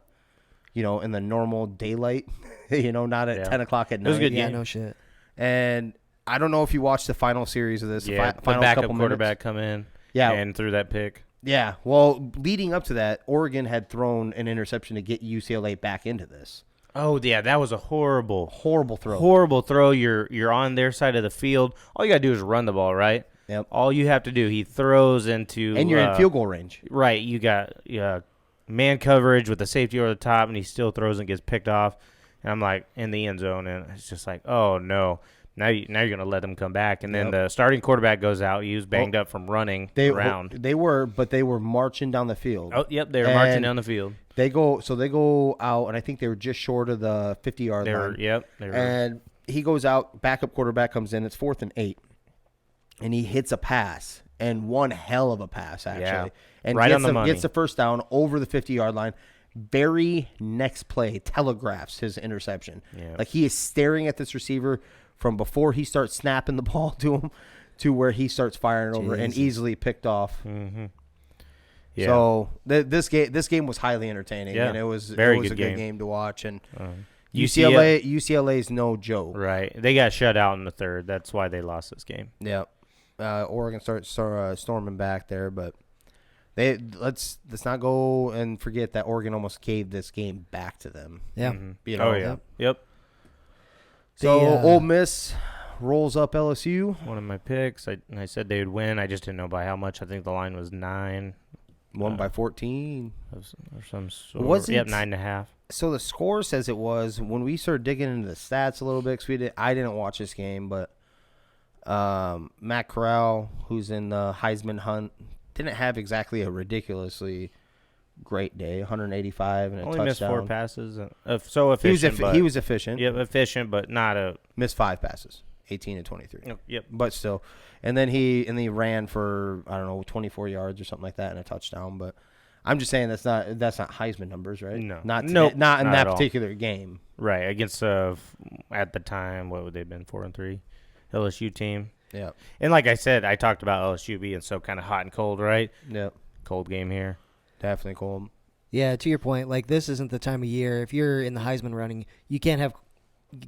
in the normal daylight. Not at 10 o'clock at night. was a good Yeah, game. no shit. And I don't know if you watched the final series of this. Yeah, the the final backup couple quarterback minutes. come in Yeah. and threw that pick. Yeah. Well, leading up to that, Oregon had thrown an interception to get UCLA back into this. Oh, yeah, that was a horrible throw. Horrible throw. You're on their side of the field. All you got to do is run the ball, right? Yep. All you have to do, he throws into... And you're in field goal range. Right. You got man coverage with the safety over the top, and he still throws and gets picked off. And I'm like, in the end zone, and it's just like, oh, no. Now you're going to let them come back. And then the starting quarterback goes out. He was banged up from running around. They were marching down the field. Oh, yep, they were marching down the field. They go out, and I think they were just short of the 50-yard line. Yep. And he goes out, backup quarterback comes in. It's 4th and 8. And he hits a pass, and one hell of a pass, actually. Yeah. And Right on the money. Gets the first down over the 50-yard line. Very next play telegraphs his interception. Yeah. Like, he is staring at this receiver from before he starts snapping the ball to him to where he starts firing over and easily picked off. Mm-hmm. Yeah. So this game was highly entertaining, and it was a good game to watch. And UCLA's no joke. Right. They got shut out in the third. That's why they lost this game. Yeah. Oregon starts storming back there, but let's not go and forget that Oregon almost gave this game back to them. Yeah. Mm-hmm. Oh yeah. Yep. So Ole Miss rolls up LSU. One of my picks. I said they would win. I just didn't know by how much. I think the line was 9. Won by 14. Or some sort. Wasn't- Yep, 9.5. So the score says it was. When we started digging into the stats a little bit, because I didn't watch this game, but Matt Corral, who's in the Heisman hunt, didn't have exactly a ridiculously great day. 185 and a Only touchdown. missed 4 passes. So efficient. He was efficient. Yep, efficient, but not a. Missed 5 passes, 18 and 23. Yep. But still, and then he ran for 24 yards or something like that and a touchdown. But I'm just saying that's not Heisman numbers, right? No. not in Nope, that not at all. particular game. Right against at the time, what would they have been, 4-3, LSU team. Yeah. And like I said, I talked about LSU being so kind of hot and cold, right? Yep. Cold game here. Definitely cold. Yeah, to your point, like this isn't the time of year. If you're in the Heisman running, you can't have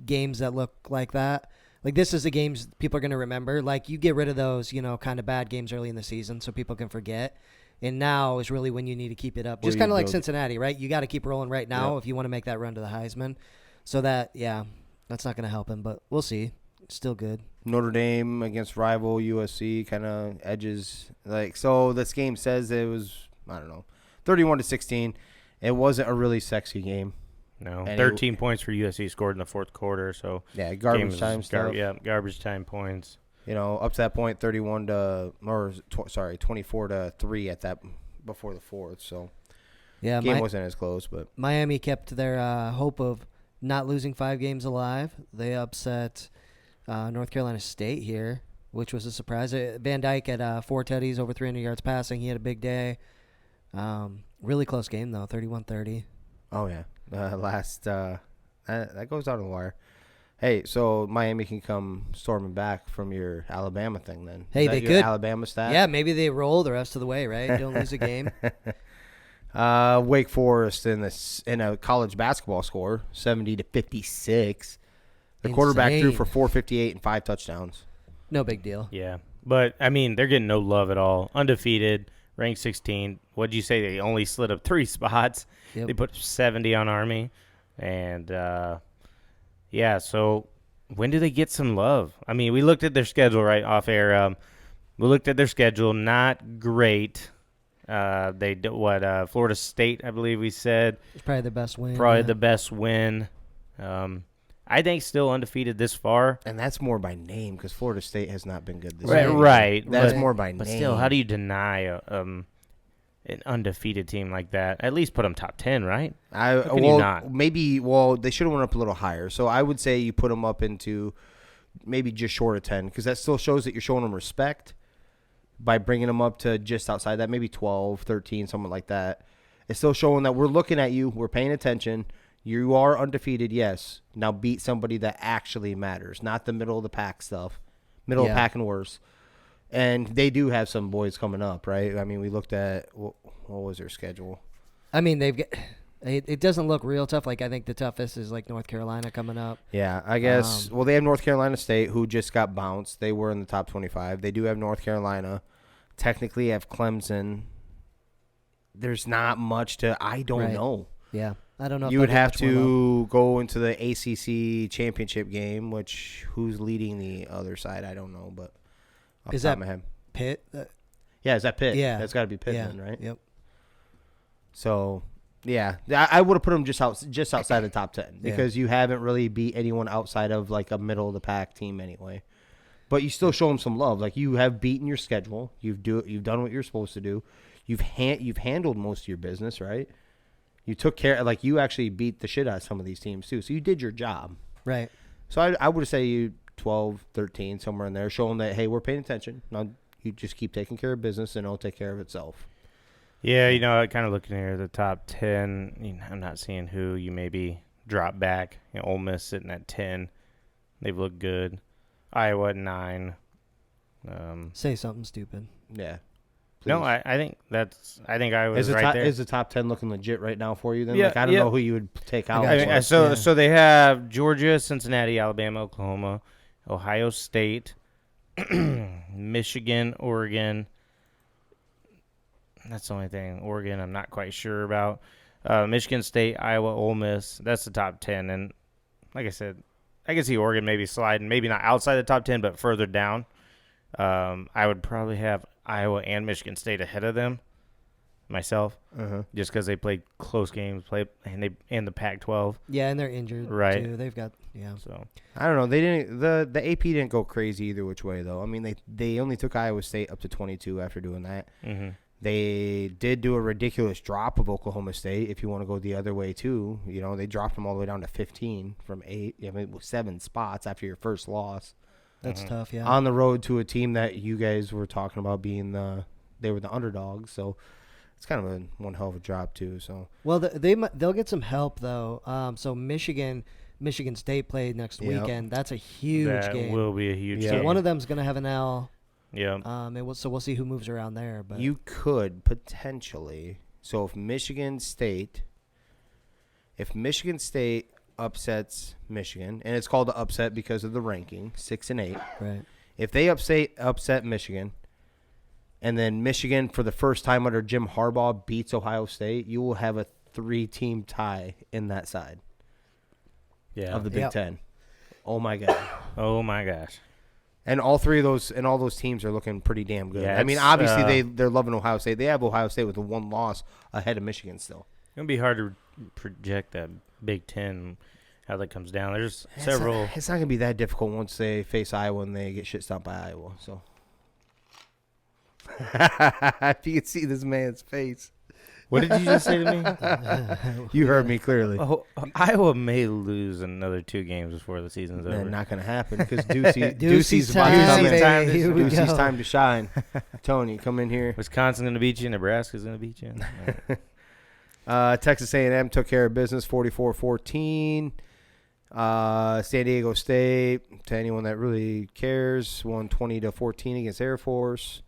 games that look like that. Like this is the games people are going to remember. Like you get rid of those, kind of bad games early in the season so people can forget. And now is really when you need to keep it up. Just kind of like Cincinnati, right? You got to keep rolling right now if you want to make that run to the Heisman. So that's not going to help him, but we'll see. Still good. Notre Dame against rival USC kind of edges. So this game says it was, 31-16. It wasn't a really sexy game. No, 13 points for USC scored in the fourth quarter. So garbage time stuff. Garbage time points. Up to that point, 24-3 at that before the fourth. So game wasn't as close, but Miami kept their hope of not losing 5 games alive. They upset North Carolina State here, which was a surprise. Van Dyke had 4 tutties, over 300 yards passing. He had a big day. Really close game though, 31-30. Oh yeah, that goes out on the wire. Hey, so Miami can come storming back from your Alabama thing then. Hey, Is that they your could. Alabama stat? Yeah, maybe they roll the rest of the way, right? Don't lose a game. Wake Forest in a college basketball score, 70-56. The quarterback threw for 458 and 5 touchdowns. No big deal. Yeah, but I mean they're getting no love at all. Undefeated, ranked 16. What'd you say? They only slid up 3 spots. Yep. They put 70 on Army, and so when do they get some love? I mean, we looked at their schedule right off air. We looked at their schedule, not great. They did Florida State, I believe we said. It's probably the best win. The best win. I think still undefeated this far. And that's more by name because Florida State has not been good this Right, year. right. That's more by But name. still, how do you deny an undefeated team like that? At least put them top 10, right? How can you not? Maybe they should have went up a little higher. So I would say you put them up into maybe just short of 10 because that still shows that you're showing them respect by bringing them up to just outside that, maybe 12, 13, something like that. It's still showing that we're looking at you, we're paying attention. You are undefeated, yes. Now beat somebody that actually matters, not the middle of the pack stuff. Middle of the pack and worse. And they do have some boys coming up, right? I mean, we looked at what was their schedule? I mean, they've got It doesn't look real tough. Like, I think the toughest is, like, North Carolina coming up. Yeah, I guess. Well, they have North Carolina State, who just got bounced. They were in the top 25. They do have North Carolina. Technically have Clemson. There's not much to – I don't know. Yeah, I don't know. If you would have to go into the ACC championship game, which who's leading the other side? I don't know, but off is the top that of my head. Pitt? Yeah, is that Pitt? Yeah, that's got to be Pitt, yeah. then, right? Yep. So, yeah, I would have put them just outside the top 10 because you haven't really beat anyone outside of like a middle of the pack team anyway. But you still show them some love. Like, you have beaten your schedule. You've done what you're supposed to do. You've handled most of your business, right? You took care, like, you actually beat the shit out of some of these teams too. So you did your job. Right. So I would say you 12, 13, somewhere in there, showing that, hey, we're paying attention. Now you just keep taking care of business and it'll take care of itself. Yeah, kind of looking here, the top 10, I'm not seeing who you maybe drop back. Ole Miss sitting at 10. They've looked good. Iowa at 9. Say something stupid. Yeah. Please. No, I think Iowa's right there. Is the top 10 looking legit right now for you then? Yeah, like, I don't know who you would take out. So they have Georgia, Cincinnati, Alabama, Oklahoma, Ohio State, Michigan, Oregon. That's the only thing. Oregon, I'm not quite sure about. Michigan State, Iowa, Ole Miss. That's the top 10. And like I said, I can see Oregon maybe sliding, maybe not outside the top 10, but further down. I would probably have Iowa and Michigan State ahead of them myself, just because they played close games, and the Pac-12. Yeah, and they're injured right too. They've got So I don't know. They didn't. The AP didn't go crazy either which way though. I mean, they only took Iowa State up to 22 after doing that. Mm-hmm. They did do a ridiculous drop of Oklahoma State. If you want to go the other way too, they dropped them all the way down to 15 from 8. I mean, 7 spots after your first loss. That's tough, yeah. On the road to a team that you guys were talking about being they were the underdogs, so it's kind of one hell of a drop too. So they'll get some help though. So Michigan State played next weekend. That's a huge game. That will be a huge game. So one of them's gonna have an L. Yeah. So we'll see who moves around there. But you could potentially. So if Michigan State upsets Michigan, and it's called the upset because of the ranking, 6 and 8. Right. If they upset Michigan, and then Michigan for the first time under Jim Harbaugh beats Ohio State, you will have a 3-team tie in that side. Yeah. Of the Big Ten. Oh my god. Oh my gosh. And all those teams are looking pretty damn good. Yeah, I mean, obviously they're loving Ohio State. They have Ohio State with a 1 loss ahead of Michigan still. It's gonna be hard to project that Big Ten, how that comes down. There's several. It's not gonna be that difficult once they face Iowa and they get shit stomped by Iowa. So, if you can see this man's face. What did you just say to me? You heard me clearly. Oh, Iowa may lose another 2 games before the season's over. Not going to happen because Ducey's time to shine. Tony, come in here. Wisconsin's going to beat you. Nebraska's going to beat you. Texas A&M took care of business 44-14. San Diego State, to anyone that really cares, won 20-14 against Air Force.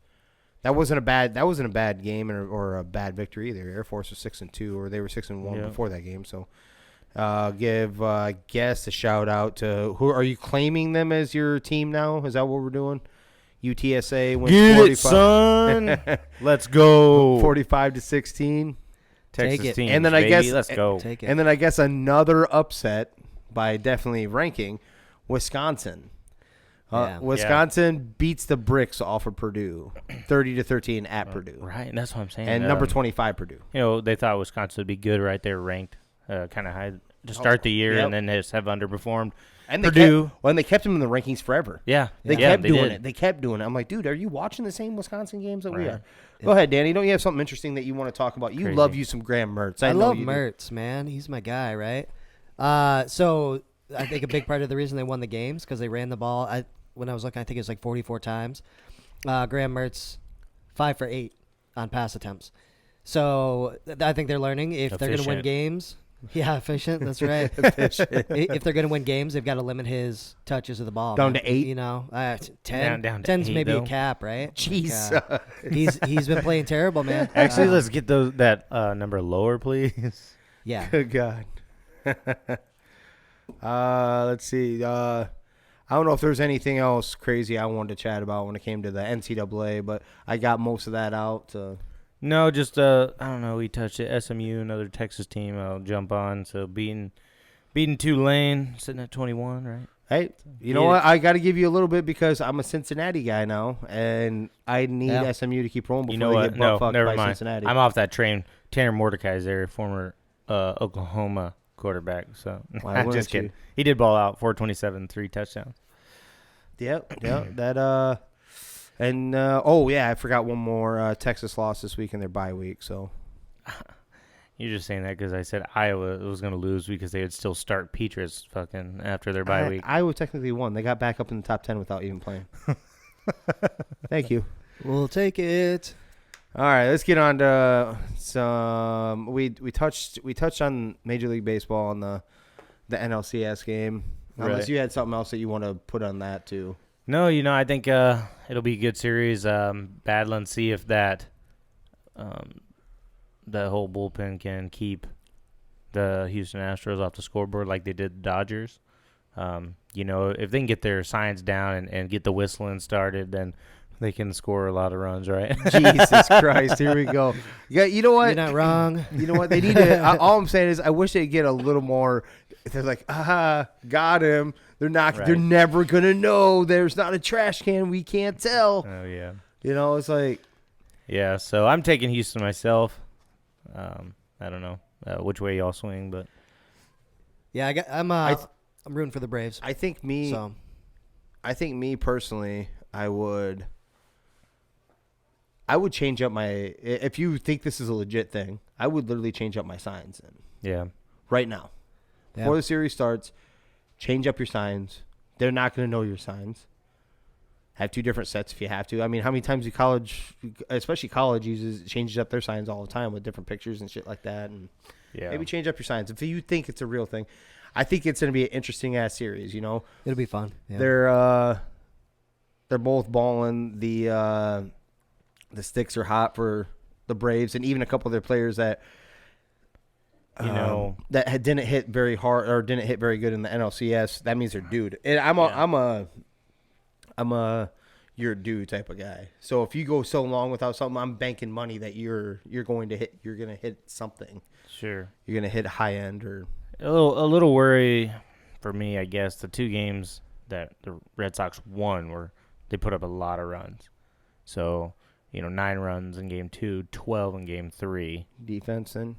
That wasn't a bad game or a bad victory either. Air Force was 6-2, or they were 6-1 before that game. So, give guests a shout out to who are you claiming them as your team now? Is that what we're doing? UTSA wins Get 45. It, son. Let's go. 45-16. Texas team. And then let's go. Take it. And then I guess another upset by definitely ranking, Wisconsin. Wisconsin beats the bricks off of Purdue, 30-13 at Purdue. Right, and that's what I'm saying. And number 25 Purdue. They thought Wisconsin would be good right there, ranked kind of high to start the year, and then just have underperformed. And Purdue. They kept them in the rankings forever. Yeah, they kept doing it. They kept doing it. I'm like, dude, are you watching the same Wisconsin games that we are? Go ahead, Danny. Don't you have something interesting that you want to talk about? You love you some Graham Mertz. I love Mertz, man. He's my guy, right? So I think a big part of the reason they won the games because they ran the ball. When I was looking, I think it was like 44 times. Graham Mertz, 5 for 8 on pass attempts. So I think they're learning if they're going to win games. Yeah, efficient. That's right. If they're going to win games, they've got to limit his touches of the ball down to 8. 10. Down to 10's 8, maybe though. a cap, right? Jeez, he's been playing terrible, man. Actually, let's get that number lower, please. Yeah. Good God. Let's see. I don't know if there's anything else crazy I wanted to chat about when it came to the NCAA, but I got most of that out. No, just I don't know. We touched it. SMU, another Texas team. I'll jump on. So beating Tulane, sitting at 21, right? Hey, you know what? I got to give you a little bit because I'm a Cincinnati guy now, and I need SMU to keep rolling before they get butt-fucked by mind. Cincinnati. I'm off that train. Tanner Mordecai's there, former Oklahoma quarterback. So I'm just kidding. He did ball out, 427, 3 touchdowns. Yep. That and I forgot one more. Texas lost this week in their bye week, so. You're just saying that because I said Iowa was going to lose because they would still start Petrus fucking after their bye week. Iowa technically won. They got back up in the top 10 without even playing. Thank you. We'll take it. All right, let's get on to some. We touched on Major League Baseball on the NLCS game. Unless you had something else that you want to put on that too. No, I think it'll be a good series. Battle and see if that the whole bullpen can keep the Houston Astros off the scoreboard like they did the Dodgers. If they can get their signs down and get the whistling started, then they can score a lot of runs, right? Jesus Christ, here we go. Yeah, you know what? You're not wrong. You know what? They need to. All I'm saying is, I wish they'd get a little more. They're like, got him. They're not. Right. They're never gonna know. There's not a trash can. We can't tell. Oh yeah. It's like. Yeah. So I'm taking Houston myself. I don't know which way y'all swing, but. Yeah, I'm rooting for the Braves. I think me personally, I would change up my. If you think this is a legit thing, I would literally change up my signs. Right now, before the series starts, change up your signs. They're not going to know your signs. Have 2 different sets if you have to. I mean, how many times especially college, changes up their signs all the time with different pictures and shit like that. And maybe change up your signs if you think it's a real thing. I think it's going to be an interesting ass series. It'll be fun. Yeah. They're both balling. The sticks are hot for the Braves, and even a couple of their players that didn't hit very hard or didn't hit very good in the NLCS. That means they're dude. And I'm a you're a dude type of guy. So if you go so long without something, I'm banking money that you're going to hit something. Sure. You're going to hit high end or a little worry for me, I guess. The 2 games that the Red Sox won they put up a lot of runs. So, 9 runs in game 2, 12 in game 3. Defense and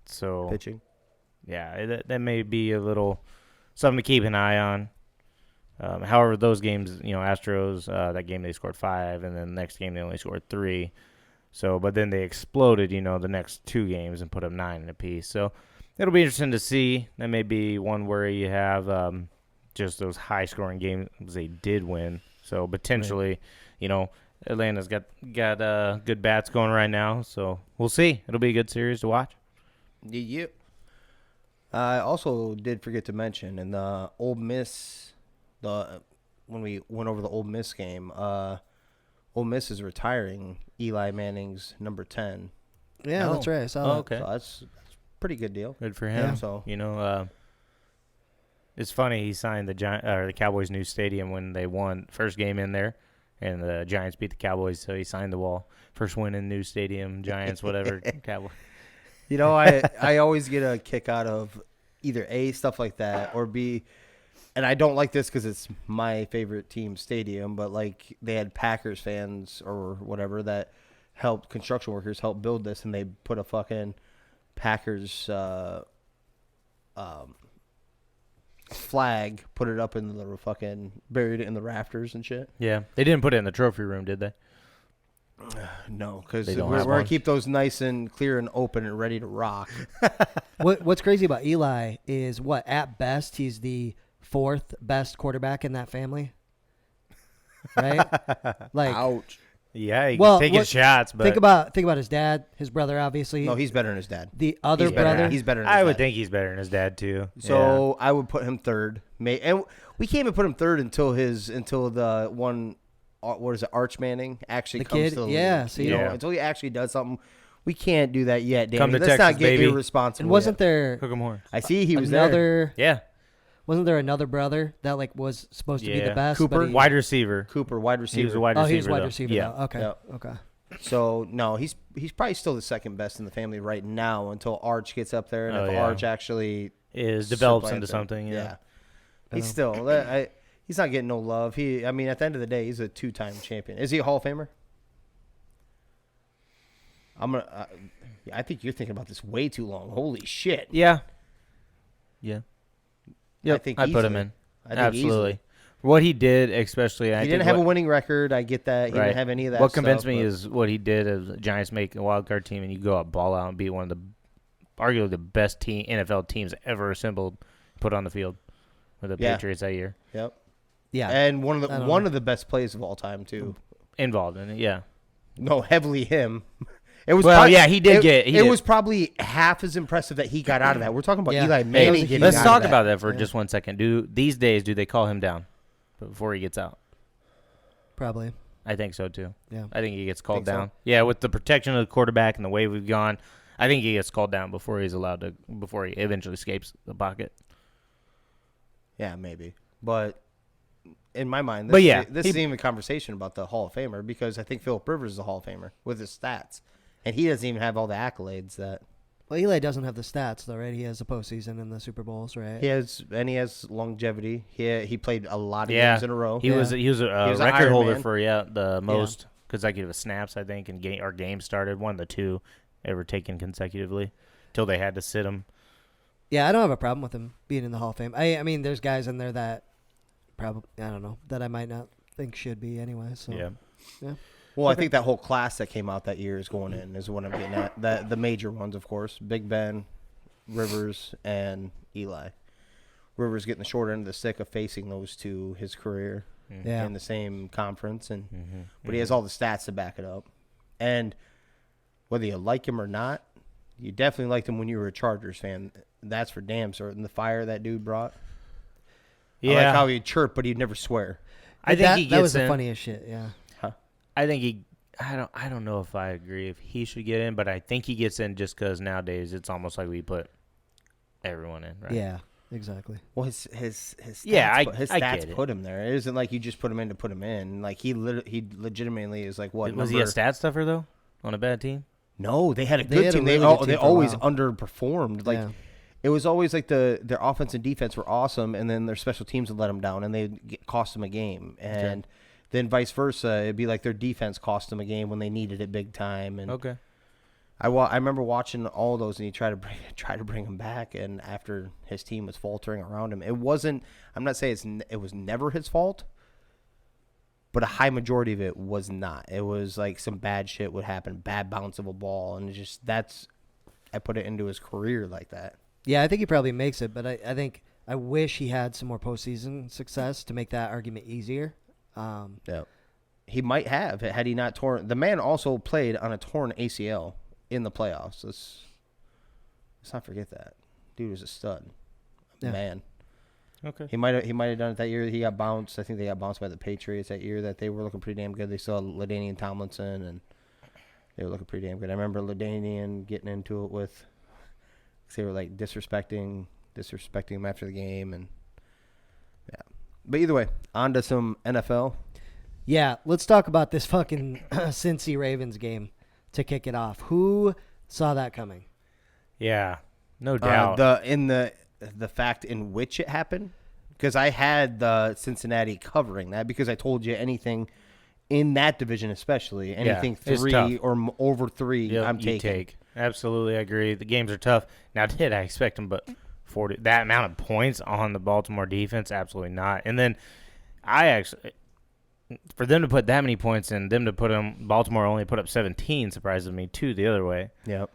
so pitching. Yeah, that may be a little something to keep an eye on. However, those games, Astros, that game they scored 5, and then the next game they only scored 3. So, but then they exploded, the next 2 games and put up 9 in a piece. So, it'll be interesting to see. That may be one worry you have, just those high-scoring games they did win. So, potentially, Atlanta's got good bats going right now. So, we'll see. It'll be a good series to watch. Yep. I also did forget to mention in the Ole Miss, when we went over the Ole Miss game, Ole Miss is retiring Eli Manning's number 10. Yeah, that's right. I saw that. Okay. So that's a pretty good deal. Good for him. Yeah. So it's funny he signed the Cowboys' new stadium when they won first game in there, and the Giants beat the Cowboys, so he signed the wall. First win in new stadium, Giants, whatever, Cowboys. I always get a kick out of either A, stuff like that, or B, and I don't like this because it's my favorite team stadium, but like they had Packers fans or whatever that helped construction workers help build this, and they put a fucking Packers flag, put it up in the fucking, buried it in the rafters and shit. Yeah, they didn't put it in the trophy room, did they? No, because we're going to keep those nice and clear and open and ready to rock. What's crazy about Eli is at best he's the 4th best quarterback in that family, right? Like, ouch. Yeah, he's taking shots, but think about his dad, his brother, obviously. No, he's better than his dad. The other brother, he's better than his dad. I would think he's better than his dad too. So I would put him 3rd. And we can't even put him 3rd until the one. What is it? Arch Manning actually comes to the league. Yeah, so until he actually does something. We can't do that yet, Danny. Come to Let's Texas, not get baby. irresponsible. And wasn't yet. there Hook 'em horns. I see he was there. another? Yeah. Wasn't there another brother that like was supposed to be the Yeah. best? Cooper? but he- Wide receiver. Cooper, wide receiver. He was a wide Oh, receiver. he was wide though. receiver. Yeah. Now. Okay. Yep. Okay. So no, he's probably still the second best in the family right now until Arch gets up there, and if yeah. Arch actually Develops into supplants him, something. Yeah. he's still. He's not getting no love. I mean, at the end of the day, he's a 2-time champion. Is he a Hall of Famer? I think you're thinking about this way too long. Holy shit! Yeah. Yeah. Yep. I think I'd put him easily. in. I think Absolutely. easily. What he did, especially, He didn't have a winning record. I get that. He Right. didn't have any of that. What convinced stuff, me but- is what he did as the Giants make a wild card team, and you go out, ball out, and beat one of the arguably the best NFL teams ever assembled, put on the field with the Yeah. Patriots that year. Yep. Yeah. And one I of don't know. the best plays of all time too. Involved in it, yeah. No, heavily him. It was Well, probably- yeah, he did it, get- he it did. was probably half as impressive that he got out of that. We're talking about Yeah. Eli Hey, Manning getting Let's out talk of that. about that for Yeah. just 1 second. These days do they call him down before he gets out? Probably. I think so too. Yeah. I think he gets called Think so? down. Yeah, with the protection of the quarterback and the way we've gone, I think he gets called down before he eventually escapes the pocket. Yeah, maybe. But in my mind, this, But yeah, this isn't even a conversation about the Hall of Famer because I think Phillip Rivers is a Hall of Famer with his stats. And he doesn't even have all the accolades that Well, Eli doesn't have the stats though, right? He has the postseason and the Super Bowls, right? he has, and he has longevity. He played a lot of Yeah. games in a row. He was a an record Iron holder Man. for the most consecutive snaps, I think, and our game started, one of the two ever taken consecutively till they had to sit him. Yeah, I don't have a problem with him being in the Hall of Fame. I mean, there's guys in there that probably I don't know that I might not think should be anyway. So Yeah. Well, I think that whole class that came out that year is going in is what I'm getting at. The major ones, of course, Big Ben, Rivers, and Eli. Rivers getting the short end of the stick of facing those two his career Yeah. in the same conference, and Mm-hmm. but he has all the stats to back it up. And whether you like him or not, you definitely liked him when you were a Chargers fan. That's for damn certain. The fire that dude brought. Yeah. I like how he'd chirp, but he'd never swear. I think he that gets was the in. funniest shit. Yeah. I think he. I don't know if I agree if he should get in, but I think he gets in just because nowadays it's almost like we put everyone in, right? Yeah. Exactly. Well, his stats, Yeah, his I stats get it. put him there. It isn't like you just put him in to put him in. Like he legitimately is like what? Was he a stat stuffer though on a bad team? No, they had a They good had a team. really They good team they for a always while. underperformed. Like Yeah. it was always like their offense and defense were awesome, and then their special teams would let them down, and they cost them a game. And then vice versa, it'd be like their defense cost them a game when they needed it big time. And Okay. I remember watching all those, and he tried to bring him back. And after his team was faltering around him, it wasn't. I'm not saying it was never his fault, but a high majority of it was not. It was like some bad shit would happen, bad bounce of a ball, and I put it into his career like that. Yeah, I think he probably makes it, but I think I wish he had some more postseason success to make that argument easier. Yeah, he might have had he not torn. The man also played on a torn ACL in the playoffs. Let's not forget that. Dude was a stud. Yeah. Man. Okay. He might have done it that year. He got bounced. I think they got bounced by the Patriots that year. That they were looking pretty damn good. They still had LaDainian Tomlinson, and they were looking pretty damn good. I remember LaDainian getting into it with. They were like disrespecting him after the game, and yeah. But either way, on to some NFL. Yeah, let's talk about this fucking Cincy Ravens game to kick it off. Who saw that coming? Yeah. No doubt. The fact in which it happened, because I had the Cincinnati covering that because I told you anything in that division, especially anything it's 3 tough. or over 3, Yep, I'm you taking. take. Absolutely, I agree. The games are tough. Now, did I expect them, but 40 that amount of points on the Baltimore defense? Absolutely not. And then for them to put that many points in, Baltimore only put up 17 surprises me too the other way. Yep.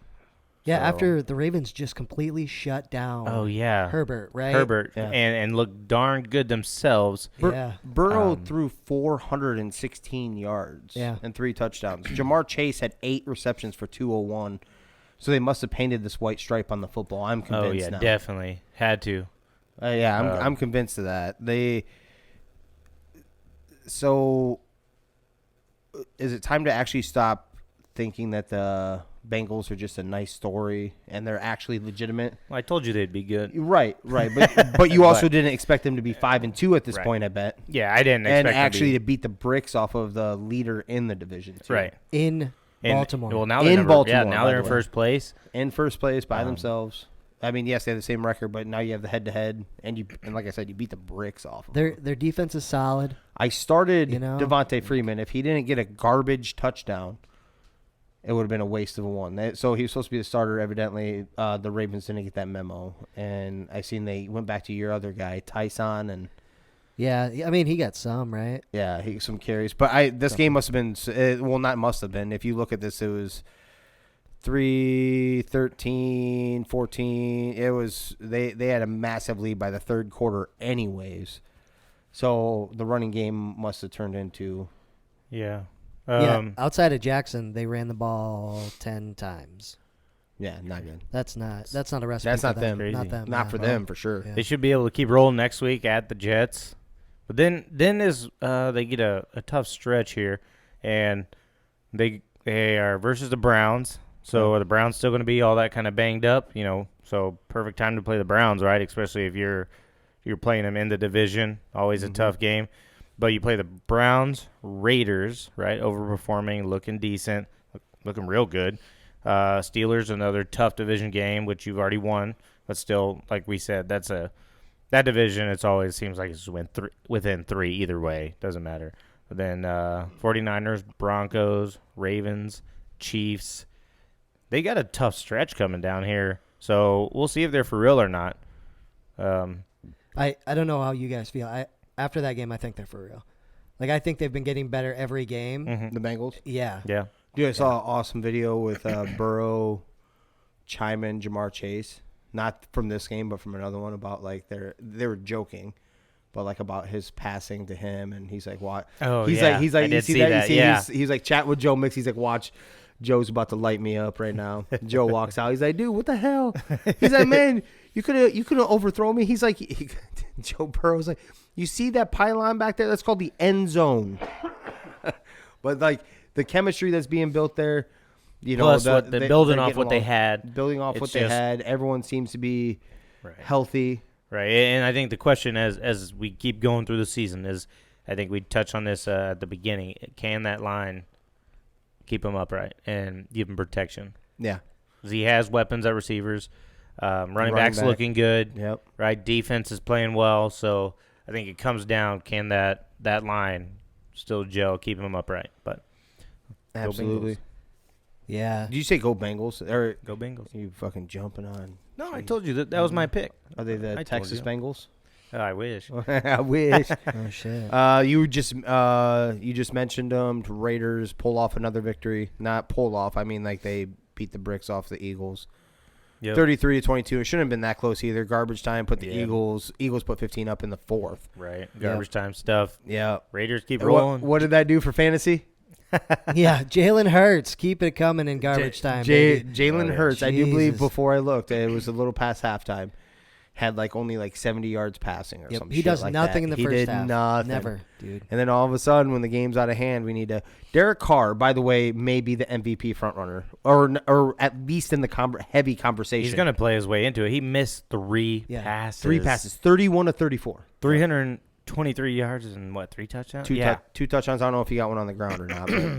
Yeah, So- after the Ravens just completely shut down Oh yeah, Herbert, right? Herbert, Yeah. and looked darn good themselves. Yeah. Burrow threw 416 yards and 3 touchdowns. Jamar Chase had 8 receptions for 201. So they must have painted this white stripe on the football. I'm convinced Oh yeah, now. definitely had to. I'm convinced of that. So is it time to actually stop thinking that the Bengals are just a nice story, and they're actually legitimate. Well, I told you they'd be good. Right. But you also didn't expect them to be 5-2 at this point, I bet. Yeah, I didn't expect And them actually to to beat the bricks off of the leader in the division, too. Right. In Baltimore. Well, now In Baltimore, Yeah, now by they're the in way. first place. In first place by themselves. I mean, yes, they have the same record, but now you have the head-to-head, and like I said, you beat the bricks off of them. Their defense is solid. I started You know? Devontae Freeman. If he didn't get a garbage touchdown, it would have been a waste of a one. So he was supposed to be the starter. Evidently, the Ravens didn't get that memo. And I seen they went back to your other guy, Tyson, and Yeah, I mean, he got some, right? yeah, he some carries. But this game must have been well, not must have been. If you look at this, it was 3-13, 14. It was they had a massive lead by the third quarter, anyways. So the running game must have turned into. Yeah. Yeah, outside of Jackson, they ran the ball 10 times. Yeah, not good. That's not a recipe. That's for not them. Crazy. Not them. Not yeah. for them, for sure. Yeah. They should be able to keep rolling next week at the Jets. But then is they get a tough stretch here, and they are versus the Browns. So are the Browns still going to be all that kind of banged up? So perfect time to play the Browns, right? Especially if you're playing them in the division. Always a tough game. But you play the Browns, Raiders, right? Overperforming, looking decent, looking real good. Steelers, another tough division game, which you've already won. But still, like we said, that division, it's always seems like it's within 3 either way. Doesn't matter. But then 49ers, Broncos, Ravens, Chiefs. They got a tough stretch coming down here. So we'll see if they're for real or not. I don't know how you guys feel. After that game, I think they're for real. Like, I think they've been getting better every game. The Bengals. Yeah. Yeah. Dude, I saw an awesome video with Burrow, Chime Jamar Chase. Not from this game, but from another one about like they were joking, but like about his passing to him, and he's like, "What?" Oh, he's yeah. like, I you did see see that? that, You see, yeah. he's like chatting with Joe Mix. He's like, "Watch, Joe's about to light me up right now." Joe walks out. He's like, "Dude, what the hell?" He's like, "Man, you could have overthrown me." He's like, Joe Burrow's like, "You see that pylon back there? That's called the end zone." But like the chemistry that's being built there. Plus, they're building off what they had. Building off what they had. Everyone seems to be healthy. Right. And I think the question as we keep going through the season is, I think we touched on this at the beginning, can that line keep him upright and give him protection? Yeah. 'Cause he has weapons at receivers. Running back's looking good. Yep. Right. Defense is playing well. So I think it comes down, can that line still gel, keep him upright? But Absolutely. Yeah. Did you say go Bengals? Or go Bengals. you fucking jumping on? No, I told you that was my pick. Are they the I told Texas you. Bengals? I wish. I wish. Oh, shit. You just mentioned them. Raiders pull off another victory. Not pull off. I mean, like they beat the bricks off the Eagles. Yep. 33-22. It shouldn't have been that close either. Garbage time put the Yeah. Eagles put 15 up in the fourth. Right. Garbage time stuff. Yeah. Raiders keep rolling. What did that do for fantasy? Yeah, Jalen Hurts. Keep it coming in garbage time, baby. Jalen Oh, yeah. Hurts. I do believe Jesus. before I looked, it was a little past halftime. Had only 70 yards passing or Yep, something. he does like nothing that. in the first He did half. nothing. Never, dude. And then all of a sudden, when the game's out of hand, we need to. Derek Carr, by the way, may be the MVP frontrunner, or at least in the heavy conversation. He's going to play his way into it. He missed 3 passes. 3 passes, 31 to 34, 323 yards and what, 3 touchdowns? two touchdowns. I don't know if he got one on the ground or not. But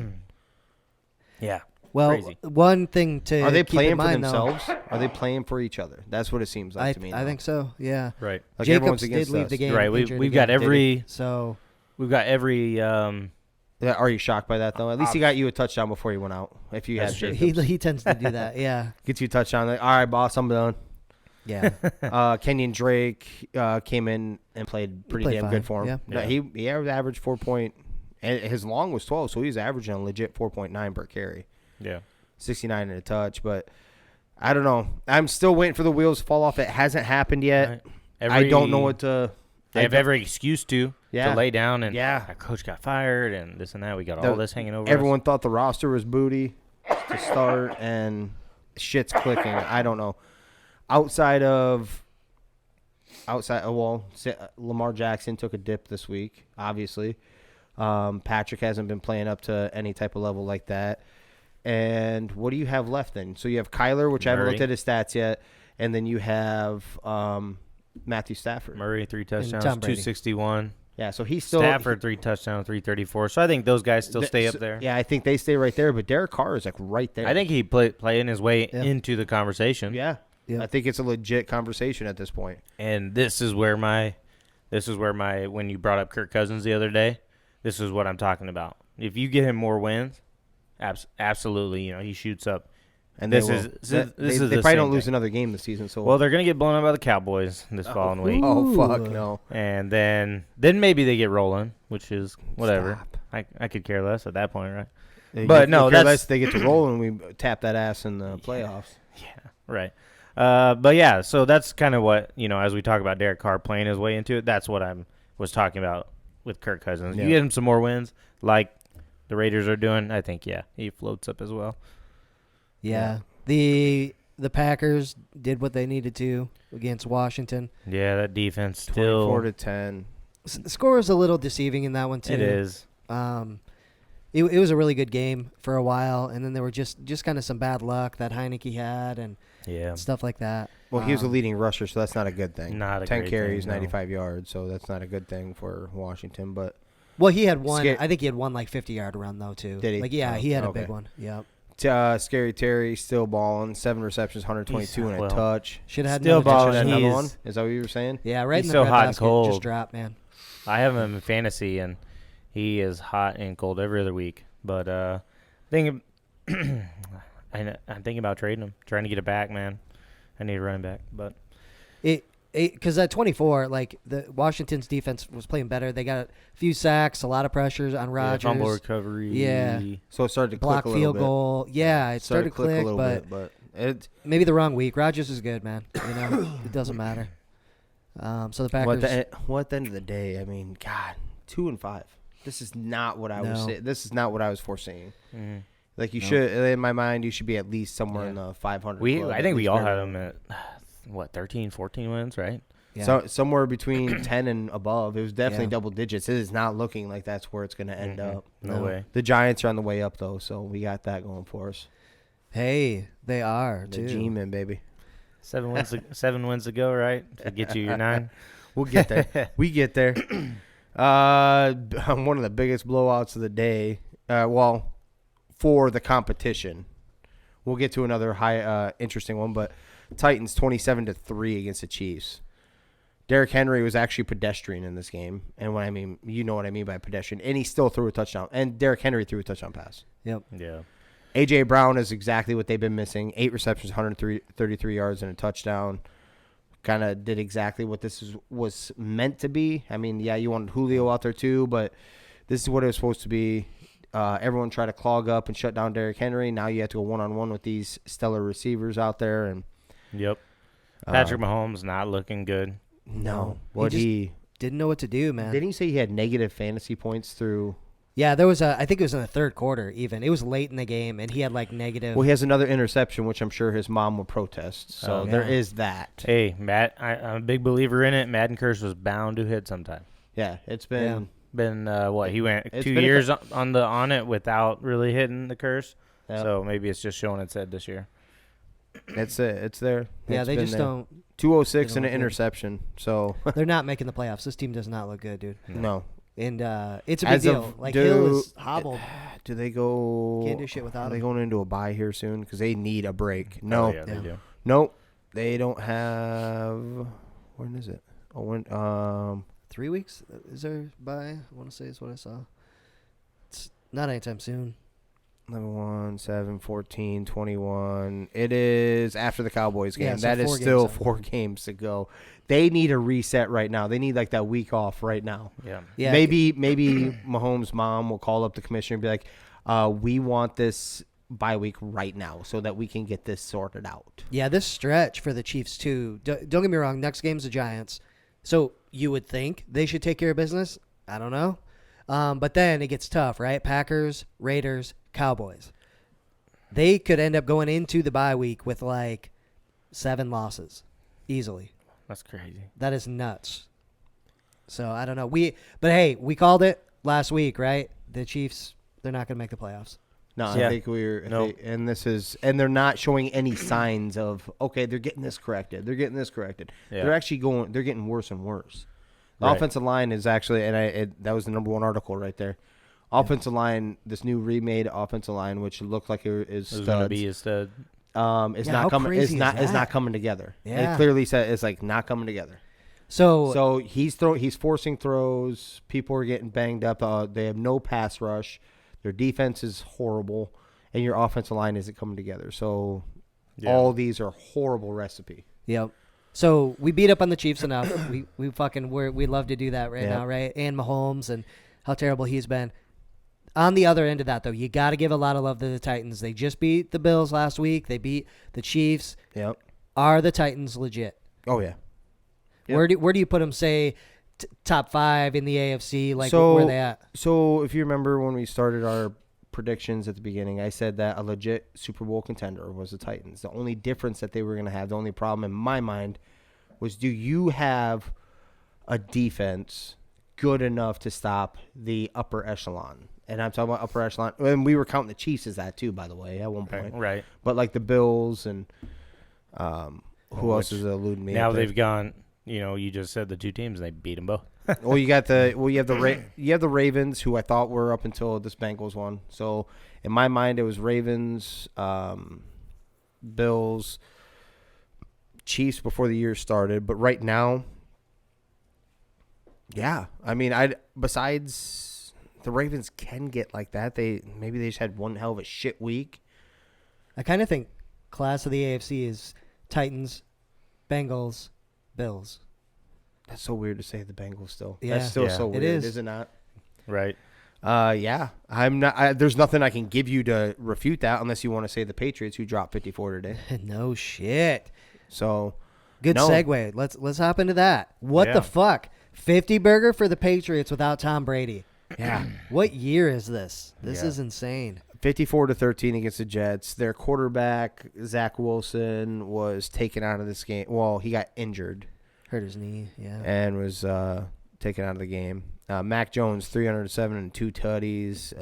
Yeah. Well, Crazy. one thing to are they keep playing in for mind, themselves? Are they playing for each other? That's what it seems like to me. I now. think so. Yeah. Right. Like Jacobs everyone's did against leave us. the game. Right. injured We've got again. every So Yeah, are you shocked by that though? At least he got you a touchdown before he went out. If you had That's true. Jacobs. he tends to do that. Yeah. Get you a touchdown. Like, all right, boss, I'm done. Yeah. Kenyon Drake came in and played pretty played damn fine, good for him. yeah. No, Yeah. he averaged 4 point, and his long was 12, so he was averaging a legit 4.9 per carry, Yeah. 69 in a touch. But I don't know. I'm still waiting for the wheels to fall off. It hasn't happened yet. Right. I don't know what to. They have every excuse to lay down and Yeah. our coach got fired and this and that. We got The- all this hanging over Everyone thought the roster was booty to start, and shit's clicking. I don't know. Outside, Lamar Jackson took a dip this week, obviously. Patrick hasn't been playing up to any type of level like that. And what do you have left then? So you have Kyler, which I haven't looked at his stats yet, and then you have Matthew Stafford. Murray, 3 touchdowns, Tom Brady. 261. Yeah, so he's still Stafford, 3 touchdowns, 334. So I think those guys still stay up there. Yeah, I think they stay right there. But Derek Carr is like right there. I think he playing his way into the conversation. Yeah. I think it's a legit conversation at this point. And this is where my when you brought up Kirk Cousins the other day, this is what I'm talking about. If you get him more wins, absolutely, he shoots up. And they probably don't lose another game this season. So well, they're gonna get blown out by the Cowboys this following week. Oh fuck no! And then maybe they get rolling, which is whatever. I could care less at that point, right? But no, unless they get to roll and we tap that ass in the playoffs. Yeah, right. But yeah, so that's kind of what as we talk about Derek Carr playing his way into it. That's what I was talking about with Kirk Cousins. You get him some more wins, like the Raiders are doing. I think he floats up as well. Yeah. The Packers did what they needed to against Washington. Yeah, that defense still 24-10. The score is a little deceiving in that one too. It is. It was a really good game for a while, and then there were just kind of some bad luck that Heineke had and stuff like that. Well, he was a leading rusher, so that's not a good thing. Not a 10 great carries, thing, no. 95 yards, so that's not a good thing for Washington. But he had one. I think he had one 50-yard run though too. Did he? He had a big one. Yep. Scary Terry still balling, 7 receptions, 122 and a touch. Should have had still balling. Another one. Is that what you were saying? Yeah, right. He's in the so bread hot and basket, cold. just dropped, man. I have him in fantasy, and he is hot and cold every other week. But I'm thinking about trading him, trying to get it back, man. I need a running back, but because at 24, the Washington's defense was playing better. They got a few sacks, a lot of pressures on Rodgers. Fumble recovery. Yeah. So it started to block click a little field goal. Yeah, it started to click a little bit, but maybe the wrong week. Rodgers is good, man. It doesn't matter. So the Packers. At the end of the day, I mean, God, 2-5. This is not what I was. This is not what I was foreseeing. Mm-hmm. Like you should, in my mind, you should be at least somewhere in the 500. I think we all had them at 13, 14 wins, right? Yeah. So somewhere between 10 and above. It was definitely double digits. It is not looking like that's where it's going to end up. No way. The Giants are on the way up though, so we got that going for us. Hey, they are The too. G-men, baby. 7 wins to go, right? To get you your 9. We'll get there. We get there. One of the biggest blowouts of the day. For the competition. We'll get to another interesting one, but Titans 27-3 against the Chiefs. Derrick Henry was actually pedestrian in this game, and what I mean, you know what I mean by pedestrian. And he still threw a touchdown, and Derrick Henry threw a touchdown pass. Yep. Yeah. A.J. Brown is exactly what they've been missing. 8 receptions, 133 yards, and a touchdown. Kind of did exactly what this was meant to be. I mean, you wanted Julio out there too, but this is what it was supposed to be. Everyone tried to clog up and shut down Derrick Henry. Now you have to go one-on-one with these stellar receivers out there. And Yep. Patrick Mahomes not looking good. No. He didn't know what to do, man. Didn't he say he had negative fantasy points through? Yeah, there was I think it was in the third quarter even. It was late in the game, and he had negative. Well, he has another interception, which I'm sure his mom will protest. So there is that. Hey, Matt, I'm a big believer in it. Madden curse was bound to hit sometime. Yeah, it's been... He went 2 years on it without really hitting the curse. Yep. So maybe it's just showing its head this year. It's there. Yeah, they just don't. 206 and an interception. So they're not making the playoffs. This team does not look good, dude. No. And it's a big deal. Hill is hobbled. Do they go? Can't do shit without him. Are they going into a bye here soon? Because they need a break. No. Oh, yeah, they do. Nope. They don't have. When is it? Oh, when 3 weeks? Is there bye? I want to say is what I saw. It's not anytime soon. 11, 7, 14, 21. It is after the Cowboys game. Yeah, so that is 4 still games 4 games to go. They need a reset right now. They need that week off right now. Yeah. Maybe Mahomes' mom will call up the commissioner and be like, we want this bye week right now so that we can get this sorted out. Yeah, this stretch for the Chiefs too. Don't get me wrong. Next game's the Giants. So you would think they should take care of business. I don't know. But then it gets tough, right? Packers, Raiders, Cowboys. They could end up going into the bye week with 7 losses easily. That's crazy. That is nuts. So I don't know. But hey, we called it last week, right? The Chiefs, they're not going to make the playoffs. No, Yeah. I think we're No. and they're not showing any signs of okay, they're getting this corrected. They're getting this corrected. Yeah. They're actually they're getting worse and worse. The Right. offensive line is actually, and that was the number one article right there. Offensive line, this new remade offensive line, which looked like it is It was going to be a stud. is Yeah, not how coming. crazy Is is not that? coming together. Yeah. It clearly said it's like not coming together. So He's forcing throws. People are getting banged up. They have no pass rush. Their defense is horrible, and your offensive line isn't coming together. So all these are horrible recipe. yep. So we beat up on the Chiefs enough. we love to do that right Yep. now, right? And Mahomes and how terrible he's been. On the other end of that, though, you got to give a lot of love to the Titans. They just beat the Bills last week. They beat the Chiefs. Yep. Are the Titans legit? Oh yeah. Yep. Where do you put them? Say top 5 in the AFC. Like So- where are they at? So if you remember when we started our predictions at the beginning, I said that a legit Super Bowl contender was the Titans. The only difference that they were going to have, the only problem in my mind, was do you have a defense good enough to stop the upper echelon? And I'm talking about upper echelon. And we were counting the Chiefs as that too, by the way, at one point. Right. But like the Bills and who else is eluding me? Now up there? they've gone, you just said the two teams, and they beat them both. Well, you have the Ravens, who I thought were up until this Bengals one. So in my mind, it was Ravens, Bills, Chiefs before the year started. But right now, yeah, I mean, besides the Ravens can get like that. Maybe they just had one hell of a shit week. I kind of think class of the AFC is Titans, Bengals, Bills. That's so weird to say the Bengals still. Yeah. That's still Yeah. so It weird, is. is it not? Right. Yeah, I'm not. There's nothing I can give you to refute that, unless you want to say the Patriots, who dropped 54 today. No shit. So Good No. segue. Let's hop into that. What Yeah. the fuck? 50 burger for the Patriots without Tom Brady. yeah, What year is this? This Yeah. is insane. 54-13 against the Jets. Their quarterback Zach Wilson was taken out of this game. Well, he got injured Hurt his knee. Yeah. and was taken out of the game. Mac Jones 307 and 2 tutties.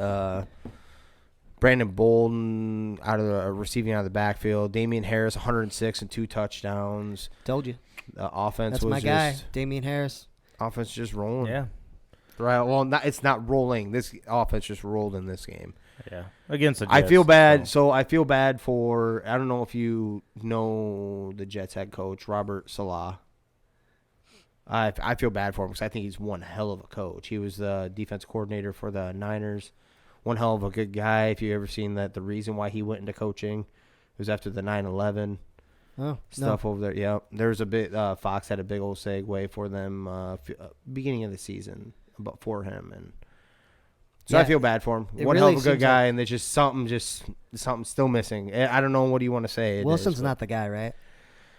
Brandon Bolden receiving out of the backfield. Damian Harris 106 and 2 touchdowns. Told you. The offense That's was my guy, just Damian Harris. offense just rolling. Yeah. Right. Well, it's not rolling. This offense just rolled in this game. Yeah. Against the Jets. I feel bad. so- So I feel bad for. I don't know if you know the Jets head coach Robert Salah. I feel bad for him because I think he's one hell of a coach. He was the defense coordinator for the Niners. One hell of a good guy. If you ever seen that, the reason why he went into coaching was after the 9/11 Oh, stuff over there. Yeah, there's a bit. Fox had a big old segue for them beginning of the season for him, and so I Yeah, feel bad for him. it One really hell of a good seems guy, and there's just something still missing. I don't know what do you want to say. it Wilson's is, but not the guy, right?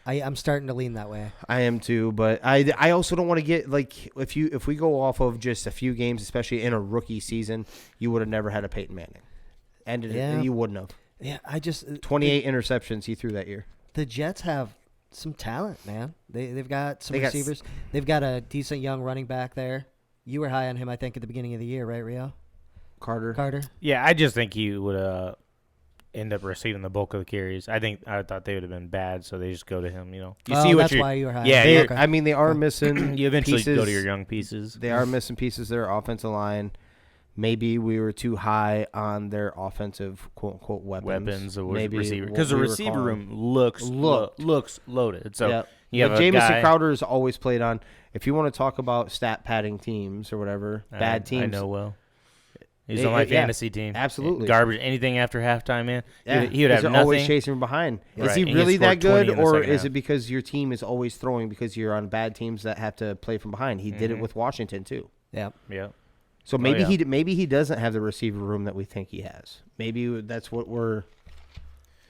I'm starting to lean that way. I am too, but I also don't want to get like if we go off of just a few games, especially in a rookie season, you would have never had a Peyton Manning, and Yeah. you wouldn't have. Yeah, I just 28 interceptions he threw that year. the Jets have some talent, man. They've got some They got receivers. They've got a decent young running back there. You were high on him, I think, at the beginning of the year, right, Rio? Carter. Yeah, I just think he would end up receiving the bulk of the carries. I thought they would have been bad, so they just go to him. You Oh, see what that's you're. why you were high. Yeah, on him. you're- Okay. I mean, they are missing. You eventually pieces. go to your young pieces. They are missing pieces. Their offensive line. Maybe we were too high on their offensive quote unquote weapons. Or Maybe receiver, what because the we were receiver calling. room looks loaded. So Yeah. you have But a Jamison guy. Crowder's always played on. If you want to talk about stat padding teams or whatever, bad teams. I know well. He's Yeah, on my yeah, fantasy team. absolutely. Garbage. Anything after halftime, man. Yeah, He would have they're nothing. always chasing from behind. Is Right, he and he really scored that 20 good, in the or second is half. it because your team is always throwing because you're on bad teams that have to play from behind? He did it with Washington too. Yeah. Yeah. So maybe yeah. maybe he doesn't have the receiver room that we think he has. Maybe that's what we're.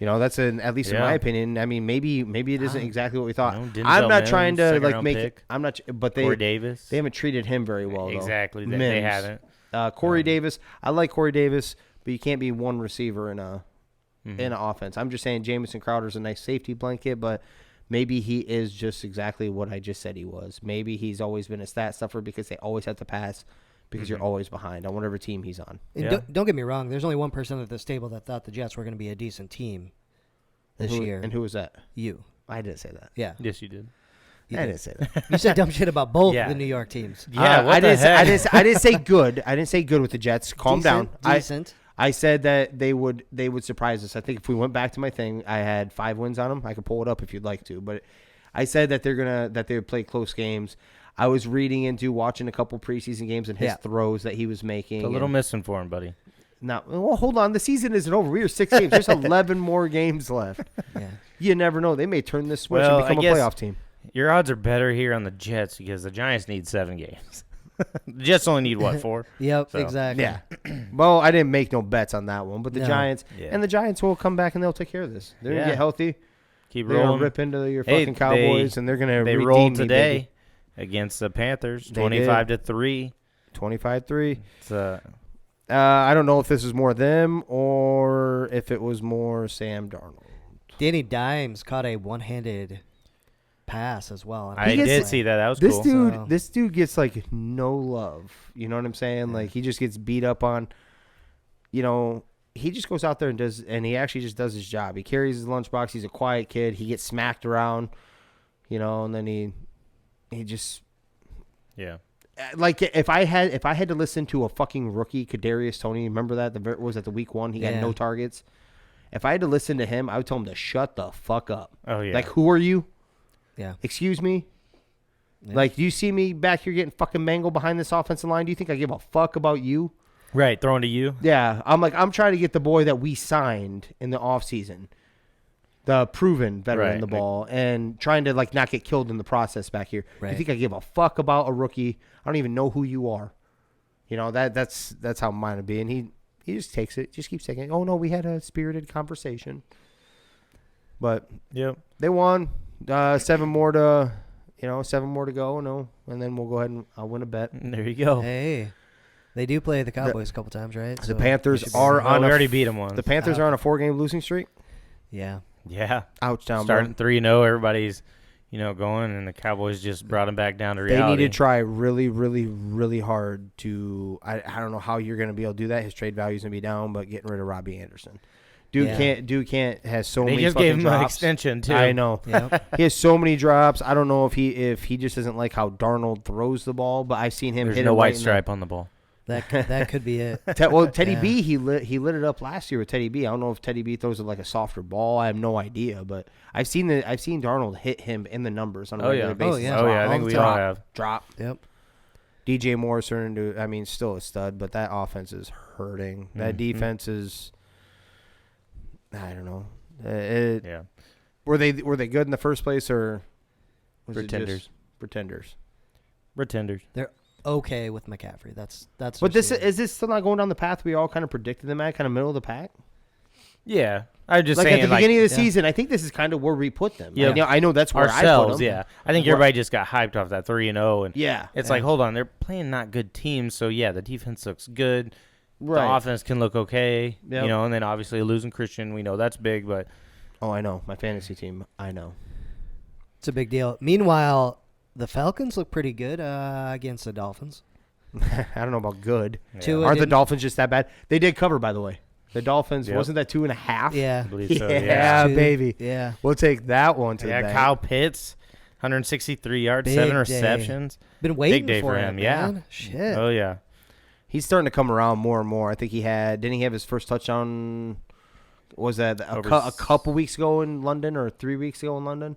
That's at least in my Yeah. opinion. I mean, maybe it isn't exactly what we thought. Denzel I'm not Mims, trying to like second-round make. pick. I'm not. But Corey Davis. they haven't treated him very well. Though. Exactly. They Mims. haven't. Corey Davis. I like Corey Davis, but you can't be one receiver in a in an offense. I'm just saying Jamison Crowder's a nice safety blanket, but maybe he is just exactly what I just said he was. Maybe he's always been a stat stuffer because they always have to pass because you're always behind on whatever team he's on. And don't get me wrong. There's only one person at this table that thought the Jets were going to be a decent team this year. And who was that? You. I didn't say that. Yeah. Yes, you did. I didn't say that. You said dumb shit about both the New York teams. Yeah, what I the heck? didn't say good. I didn't say good with the Jets. Calm down. Decent. I said that they would surprise us. I think if we went back to my thing, I had 5 wins on them. I could pull it up if you'd like to, but I said that they would play close games. I was watching a couple preseason games and his throws that he was making. It's a little missing for him, buddy. Now, well, hold on. The season isn't over. We are 6 games. There's 11 more games left. Yeah. You never know. They may turn this switch and become a playoff team. Your odds are better here on the Jets because the Giants need 7 games. The Jets only need, 4? Yep, exactly. Yeah. Well, I didn't make no bets on that one, but the Giants and the Giants will come back and they'll take care of this. They're gonna get healthy. Keep They're rolling. gonna rip into your fucking Cowboys, and they're gonna. They redeem rolled me, today baby. against the Panthers, They 25-3. 25-3. It's I don't know if this is more them or if it was more Sam Darnold. Danny Dimes caught a one-handed pass as well. I did see that. That was This cool. this dude gets like no love. You know what I'm saying? Like he just gets beat up on. You know, he just goes out there and he actually just does his job. He carries his lunchbox. He's a quiet kid. He gets smacked around. You know, and then he just. Yeah. Like if I had to listen to a fucking rookie, Kadarius Toney, remember that? Was at the week 1? He got no targets. If I had to listen to him, I would tell him to shut the fuck up. Oh yeah. Like, who are you? Yeah. Excuse me? Yeah. Like, do you see me back here getting fucking mangled behind this offensive line? Do you think I give a fuck about you? Right, throwing to you. Yeah. I'm trying to get the boy that we signed in the offseason, the proven veteran in the ball, and trying to, like, not get killed in the process back here. Right. You think I give a fuck about a rookie? I don't even know who you are. You know, that's how mine would be. And he just takes it, just keeps taking it. Oh, no, we had a spirited conversation. But they won. 7 more to go. No, and then we'll go ahead and I'll win a bet. There you go. Hey, they do play the Cowboys a couple times, right? The Panthers are on. We already beat them once. The Panthers are on a 4-game losing streak. Yeah. Yeah. Ouch, down. Starting 3-0, everybody's going, and the Cowboys just brought them back down to reality. They need to try really, really, really hard to. I don't know how you're going to be able to do that. His trade value is going to be down, but getting rid of Robbie Anderson. Dude can't has so many. They just fucking gave him drops. an extension too. I know. Yep. He has so many drops. I don't know if he just doesn't like how Darnold throws the ball, but I've seen him There's hit no it white right stripe on the ball. That could be it. Teddy B, he lit it up last year with Teddy B. I don't know if Teddy B throws it like a softer ball. I have no idea, but I've seen Darnold hit him in the numbers on a regular basis. I think we all have. Drop. Yep. DJ Moore's turned into, still a stud, but that offense is hurting. That defense is, I don't know. Were they good in the first place, or was Pretenders? it just pretenders? Pretenders. They're okay with McCaffrey. That's. But is this still not going down the path we all kind of predicted them at, kind of middle of the pack? Yeah, I was just Like saying, at the beginning of the season, I think this is kind of where we put them. Yeah. I know that's where ourselves. I put them. Yeah, I think everybody just got hyped off that 3-0, and Yeah, it's like, hold on, they're playing not good teams, so yeah, the defense looks good. right. The offense can look okay, Yep. and then obviously losing Christian, we know that's big, but Oh, I know my fantasy team. I know. It's a big deal. Meanwhile, the Falcons look pretty good against the Dolphins. I don't know about good. Tua Aren't the didn't- Dolphins just that bad? They did cover, by the way. The Dolphins, Yep. wasn't that 2.5? Yeah. I believe so. Yeah, Two. baby. Yeah. We'll take that one to the bank. Kyle Pitts, 163 yards, Big 7 day. receptions. Been waiting day for it, him, yeah. man. Shit. Oh yeah, He's starting to come around more and more. I think didn't he have his first touchdown? Was that a couple weeks ago in London or 3 weeks ago in London?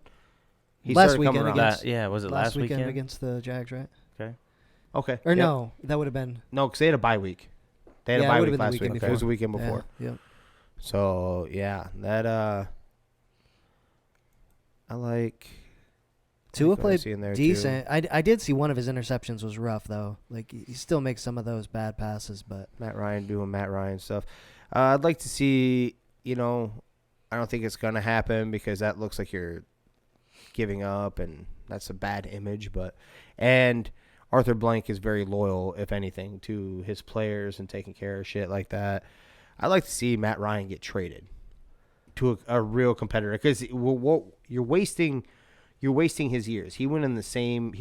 He Last started coming weekend around. against- was it last last weekend weekend? against the Jags, right? Okay. Or Yep. no, that would have been. No, because they had a bye week. They had Yeah, a bye it week would've been the last weekend week. before. It was the weekend before. Yeah. Yep. So, yeah, that I like. Tua what I played see in there, too. decent. I did see one of his interceptions was rough though. Like he still makes some of those bad passes, but Matt Ryan doing Matt Ryan stuff. I'd like to see, I don't think it's going to happen because that looks like you're giving up, and that's a bad image. And Arthur Blank is very loyal, if anything, to his players and taking care of shit like that. I'd like to see Matt Ryan get traded to a real competitor because you're wasting his years. He went in the same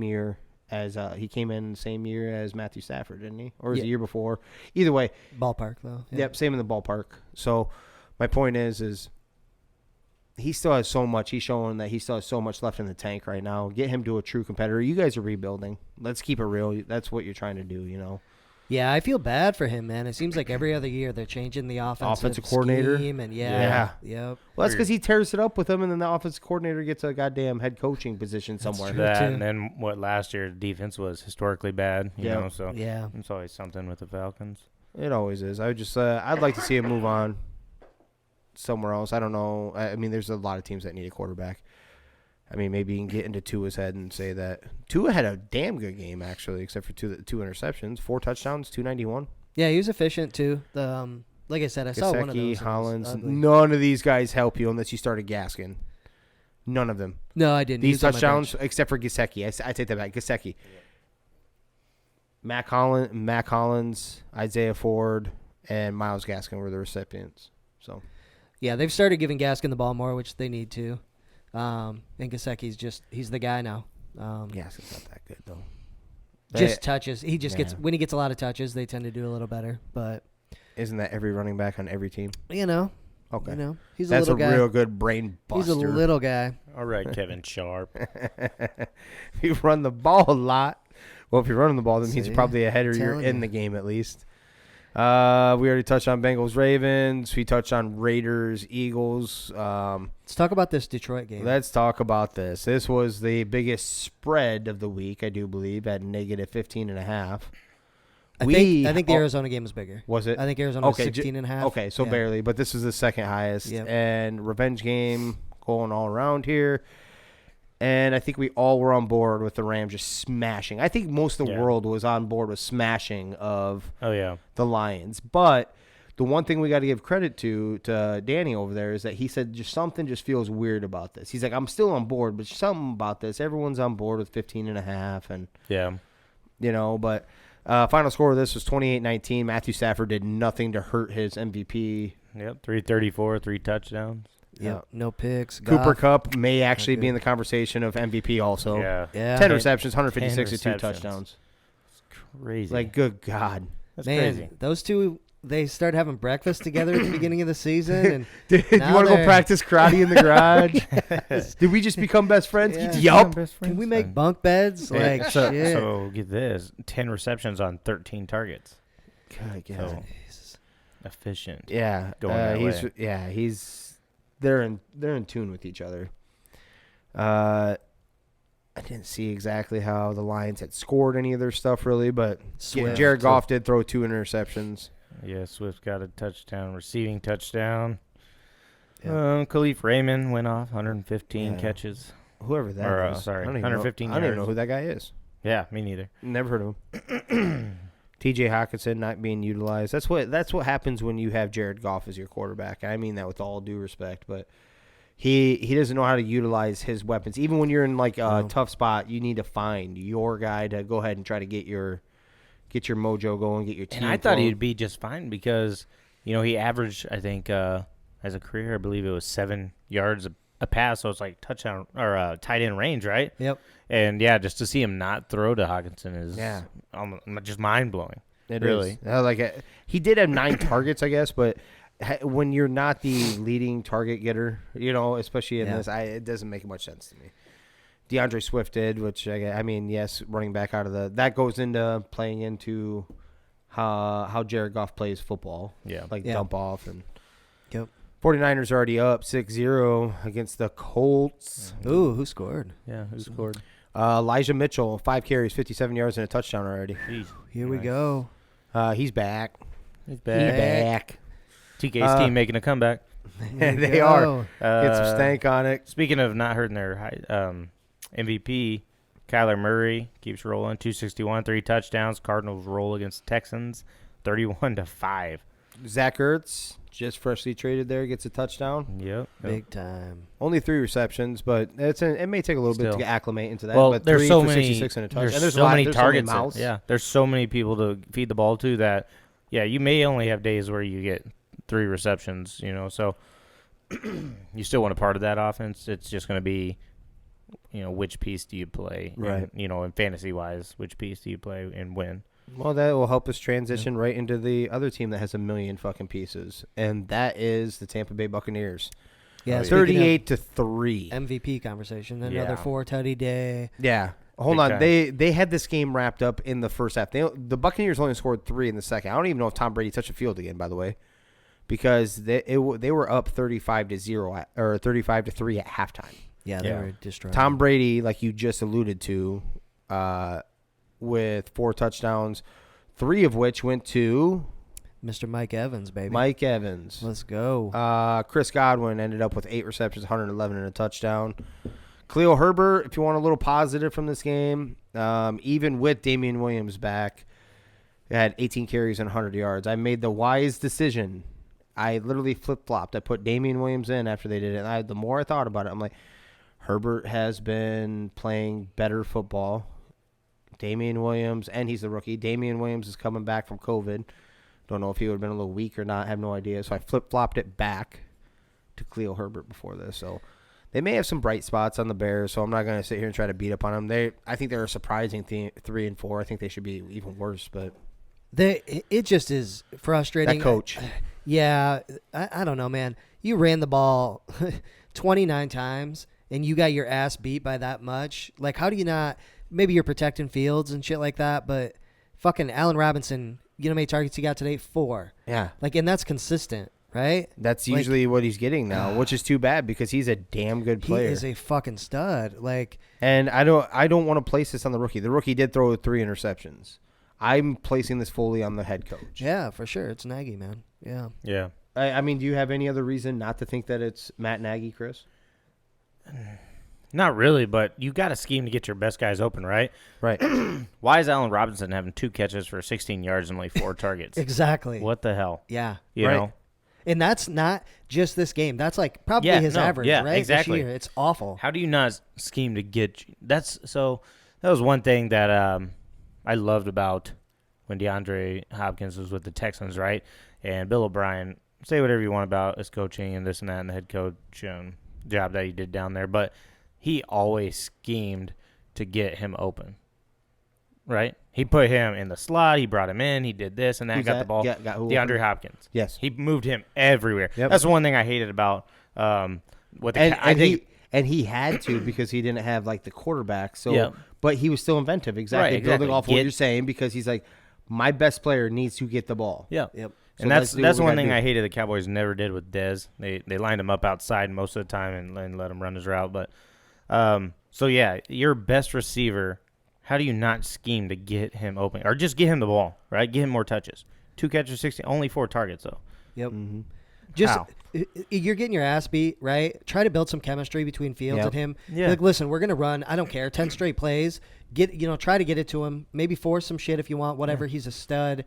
year as he came in the same year as Matthew Stafford, didn't he? Or was it Yeah. the year before? Either way. Ballpark, though. Yeah. Yep, same in the ballpark. So my point is he still has so much. He's showing that he still has so much left in the tank right now. Get him to a true competitor. You guys are rebuilding. Let's keep it real. That's what you're trying to do, you know. Yeah, I feel bad for him, man. It seems like every other year they're changing the offensive coordinator. scheme, and Yeah. yep. Well, that's because he tears it up with him, and then the offensive coordinator gets a goddamn head coaching position somewhere. true. That too. and then what last year defense was historically bad, you Yeah. know. So Yeah. it's always something with the Falcons. It always is. I just I'd like to see him move on somewhere else. I don't know. I mean, there's a lot of teams that need a quarterback. I mean, maybe you can get into Tua's head and say that Tua had a damn good game actually, except for two interceptions, 4 touchdowns, 291. Yeah, he was efficient too. The like I said, I saw one of those. and it was Hollins, ugly. none of these guys help you unless you started Gaskin. None of them. No, I didn't. He These was on my touchdowns, bench. except for Gesicki. I take that back. Gesicki. Mac Hollins, Isaiah Ford, and Myles Gaskin were the recipients. So Yeah, they've started giving Gaskin the ball more, which they need to. And Gesicki's he's the guy now. Gaskin's not that good though. Just touches. He just gets Yeah. when he gets a lot of touches, they tend to do a little better. But Isn't that every running back on every team? Okay. He's That's a little guy. real good brain buster. He's a little guy. All right, Kevin Sharp. If you run the ball a lot, well, if you're running the ball, that means See? you're probably ahead or you're Telling in you. the game at least. We already touched on Bengals, Ravens. We touched on Raiders, Eagles. Let's talk about this Detroit game. Let's talk about this. This was the biggest spread of the week, I do believe, at negative 15.5. I think the Arizona game was bigger. Was it? I think Arizona was Okay, 16.5. Okay, so Yeah. barely, but this is the second highest. Yep. And revenge game going all around here. And I think we all were on board with the Rams just smashing. I think most of the Yeah. world was on board with smashing of Oh yeah. the Lions. But the one thing we got to give credit to Danny over there is that he said just something just feels weird about this. He's like, I'm still on board, but something about this. Everyone's on board with 15.5, and Yeah. you know, but final score of this was 28-19. Matthew Stafford did nothing to hurt his MVP. Yep. 334, 3 touchdowns. Yep. No picks. Cooper Goff. Kupp may actually be in the conversation of MVP also. Yeah. Yeah. 10 receptions, 156 10 to 2 receptions. touchdowns. Crazy. Like, good God. That's Man, crazy. those two, they started having breakfast together at the beginning of the season. And Dude, you Now want to go they're- practice karate in the garage? Did we just become best friends? Yeah. Yup. can we make bunk beds? Yeah, Like, so, shit. so get this: 10 receptions on 13 targets. Good God. So efficient. Yeah. Going that he's way. yeah, they're in tune with each other. I didn't see exactly how the Lions had scored any of their stuff really, but Swift. Jared Goff did throw 2 interceptions. Yeah, Swift got a touchdown, receiving touchdown. Yeah. Khalif Raymond went off, 115 Yeah. catches. Whoever that Or, is. sorry, I don't even 115 know, I don't even know yards. who that guy is. Yeah, me neither. Never heard of him. TJ Hawkinson not being utilized. That's what happens when you have Jared Goff as your quarterback. I mean that with all due respect, but he doesn't know how to utilize his weapons. Even when you're in like a tough spot, you need to find your guy to go ahead and try to get your mojo going, get your team. And I thought flowing. he'd be just fine because, he averaged, I think, as a career, I believe it was 7 yards a pass, so it's like touchdown or tight end range, right? Yep. And yeah, just to see him not throw to Hawkinson is just mind blowing. It really. is. He did have 9 targets, I guess, but when you're not the leading target getter, especially in this, it doesn't make much sense to me. DeAndre Swift did, which I mean, yes, running back out of that goes into playing into how Jared Goff plays football. Yeah. Dump off and. Yep. 49ers already up 6-0 against the Colts. Ooh, who scored? Yeah, who scored? Elijah Mitchell, 5 carries, 57 yards, and a touchdown already. Jeez. Here we Nice. go. He's back. He's He's back. back. TK's team making a comeback. Here we They go. are. Get some stank on it. Speaking of not hurting their MVP, Kyler Murray keeps rolling, 261, 3 touchdowns. Cardinals roll against the Texans, 31-5. Zach Ertz, just freshly traded there, gets a touchdown. Yep. Big time. Only 3 receptions, but it may take a little bit Still. to acclimate into that. Well, but there's 3 so for many 66 and a touchdown. There's, And there's so a lot, many there's so many targets. mouths. Yeah, there's so many people to feed the ball to that. Yeah, you may only have days where you get 3 receptions. So you still want a part of that offense. It's just going to be which piece do you play? Right. And, in fantasy-wise, which piece do you play and when? Well, that will help us transition right into the other team that has a million fucking pieces, and that is the Tampa Bay Buccaneers. Yeah, 38-3 MVP conversation. Another Yeah. 4-tutty day. Yeah. Hold Big on. time. They had this game wrapped up in the first half. The Buccaneers only scored 3 in the second. I don't even know if Tom Brady touched the field again, by the way, because they were up 35-0 or 35-3 at halftime. Yeah, they were destroyed. Tom Brady, like you just alluded to, with 4 touchdowns, 3 of which went to Mr. Mike Evans, baby. Mike Evans. Let's go. Chris Godwin ended up with 8 receptions, 111 and a touchdown. Khalil Herbert, if you want a little positive from this game, even with Damian Williams back, had 18 carries and 100 yards. I made the wise decision. I literally flip-flopped. I put Damian Williams in after they did it. And the more I thought about it, I'm like, Herbert has been playing better football. Damian Williams, and he's the rookie. Damian Williams is coming back from COVID. Don't know if he would have been a little weak or not. I have no idea. So I flip-flopped it back to Khalil Herbert before this. So they may have some bright spots on the Bears, so I'm not going to sit here and try to beat up on them. I think they're a surprising 3-4. I think they should be even worse, but It just is frustrating. that coach. Yeah, I don't know, man. You ran the ball 29 times, and you got your ass beat by that much. Like, how do you not – maybe you're protecting Fields and shit like that, but fucking Allen Robinson, you know how many targets he got today? 4. Yeah. Like, and that's consistent, right? That's Like, usually what he's getting now, which is too bad because he's a damn good player. He is a fucking stud. Like, And I don't want to place this on the rookie. The rookie did throw 3 interceptions. I'm placing this fully on the head coach. yeah, for sure. It's Nagy, man. Yeah. Yeah. I mean, do you have any other reason not to think that it's Matt Nagy, Chris? Not really, but you got to scheme to get your best guys open, right? Right. Why is Allen Robinson having 2 catches for 16 yards and only 4 targets? Exactly. What the hell? Yeah. You Right. know? And that's not just this game. That's like probably Yeah, his no, average, yeah, right? exactly. This year. It's awful. How do you not scheme to get that was one thing that I loved about when DeAndre Hopkins was with the Texans, right? And Bill O'Brien, say whatever you want about his coaching and this and that and the head coach job that he did down there, but he always schemed to get him open, right? He put him in the slot. He brought him in. He did this and that. Who's got that? the ball. Got who DeAndre open? Hopkins. Yes. He moved him everywhere. Yep. That's the one thing I hated about what the I think. He had to because he didn't have like the quarterback. So, Yeah. But he was still inventive. Exactly. Right, Building exactly. off what you're saying because he's like, my best player needs to get the ball. Yeah. Yep. So And let's do that's what we one gotta thing do. I hated the Cowboys never did with Dez. They lined him up outside most of the time and let him run his route. But so yeah, your best receiver, how do you not scheme to get him open or just get him the ball, right? Get him more touches. 2 catches, 16, only 4 targets though. Yep. Mm-hmm. Just How? you're getting your ass beat, right? Try to build some chemistry between Fields Yep. and him. Yeah. Like, listen, we're gonna run. I don't care. 10 straight plays. Try to get it to him. Maybe force some shit if you want. Whatever. He's a stud.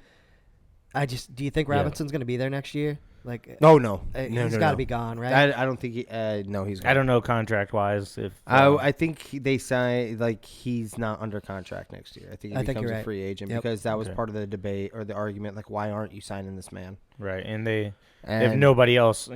Do you think Yeah. Robinson's gonna be there next year? Like, No. he's got to be gone, right? I don't think no, he's I don't know contract wise if I think they signed like he's not under contract next year. I think he becomes you're a right. free agent Yep. because that was Okay. part of the debate or the argument. Like, why aren't you signing this man? right. And they And if nobody else,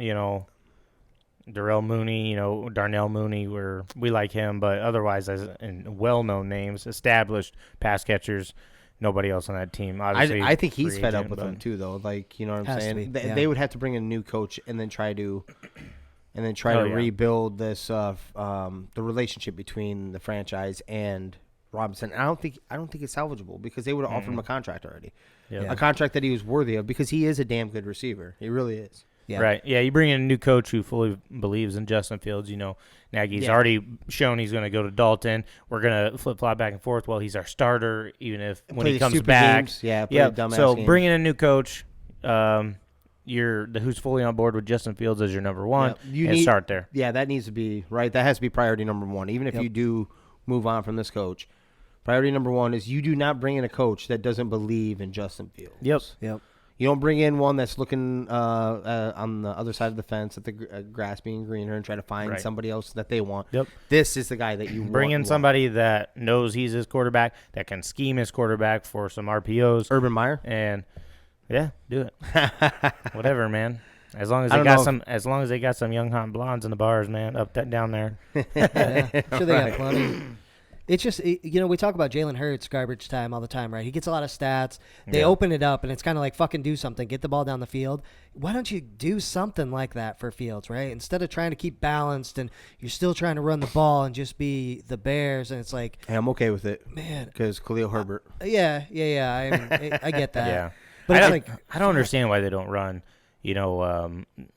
Darrell Mooney, Darnell Mooney, we like him, but otherwise, as in well-known names, established pass catchers, nobody else on that team. Obviously, I think he's free fed up agent, with but- them too, though. Like, you know what I'm Has to saying? be, yeah. They would have to bring in a new coach and then try to Oh, yeah. rebuild this the relationship between the franchise and Robinson. I don't think it's salvageable because they would have offered him a contract already, Yeah. a contract that he was worthy of because he is a damn good receiver. He really is. Yeah. Right. Yeah, you bring in a new coach who fully believes in Justin Fields. Nagy's already shown he's going to go to Dalton. We're going to flip-flop back and forth. Well, he's our starter, even if when Play he the comes stupid back. games. Yeah, play Yeah. the dumbass So games. bring in a new coach. Who's fully on board with Justin Fields as your number one. Yeah. And start there. Yeah, that needs to be right. That has to be priority number one. Even if Yep. you do move on from this coach, priority number one is you do not bring in a coach that doesn't believe in Justin Fields. Yep. You don't bring in one that's looking on the other side of the fence at the grass being greener and try to find Right. somebody else that they want. Yep. This is the guy that you Bring in want. somebody that knows he's his quarterback, that can scheme his quarterback for some RPOs. Urban Meyer. And, yeah, do it. Whatever, man. As long as they got some young hot blondes in the bars, man, down there. Yeah. Sure, they got plenty. It's just, we talk about Jalen Hurts garbage time all the time, right? He gets a lot of stats. They open it up, and it's kind of like, fucking do something. Get the ball down the field. Why don't you do something like that for Fields, right? Instead of trying to keep balanced and you're still trying to run the ball and just be the Bears, and it's like... Hey, I'm okay with it. Man. Because Khalil Herbert. Yeah. I get that. Yeah. But I don't understand why they don't run,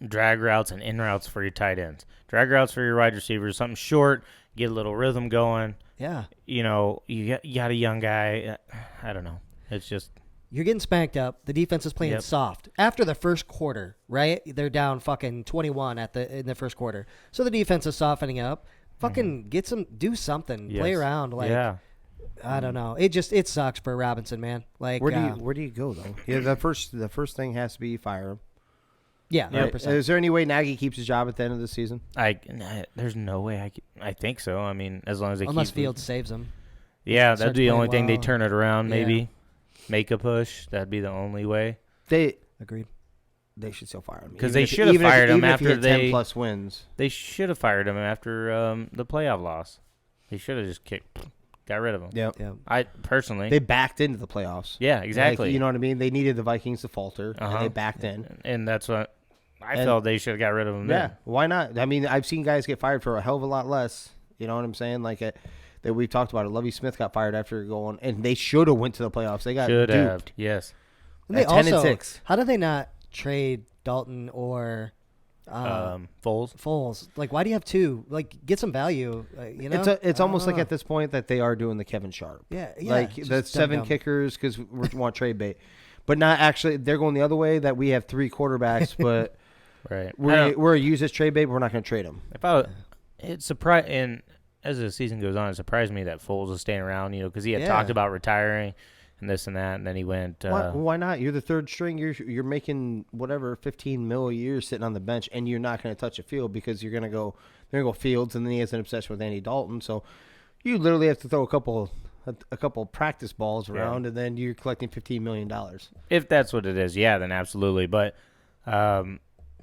drag routes and in routes for your tight ends. Drag routes for your wide receivers, something short, get a little rhythm going. Yeah. You got a young guy. I don't know. It's just... You're getting spanked up. The defense is playing soft. After the first quarter, right? They're down fucking 21 in the first quarter. So the defense is softening up. Fucking do something. Play around. I don't know. It sucks for Robinson, man. Like, where do you go though? Yeah, the first thing has to be fire him. Yeah, 100%. Right. Is there any way Nagy keeps his job at the end of the season? There's no way. I think so. I mean, as long as unless Fields saves him. Yeah, that'd be the only thing they turn it around. Maybe make a push. That'd be the only way. Agreed. They should still fire him because they should have fired him after they 10+ wins. They should have fired him after the playoff loss. They should have just got rid of him. Yeah. I personally. They backed into the playoffs. Yeah, exactly. Like, you know what I mean? They needed the Vikings to falter, and they backed in. And that's what I felt they should have got rid of him. Yeah, why not? I mean, I've seen guys get fired for a hell of a lot less. You know what I'm saying? Like that we've talked about it. Lovie Smith got fired after going, and they should have went to the playoffs. They got duped. Yes. And they also, 10-6. How did they not trade Dalton or Foles? Like, why do you have two? Like, get some value. It's almost like at this point that they are doing the Kevin Sharp. Yeah. Like the 7 kickers because we want trade bait, but not actually. They're going the other way that we have 3 quarterbacks, but right. We're use this trade bait. But we're not going to trade them. And as the season goes on, it surprised me that Foles was staying around. Because he had talked about retiring. And this and that, and then he went. Why not? You're the third string. You're making whatever $15 million a year sitting on the bench, and you're not going to touch a field because you're going to go. They're going to go Fields, and then he has an obsession with Andy Dalton. So you literally have to throw a couple practice balls around, and then you're collecting $15 million. If that's what it is, then absolutely. But I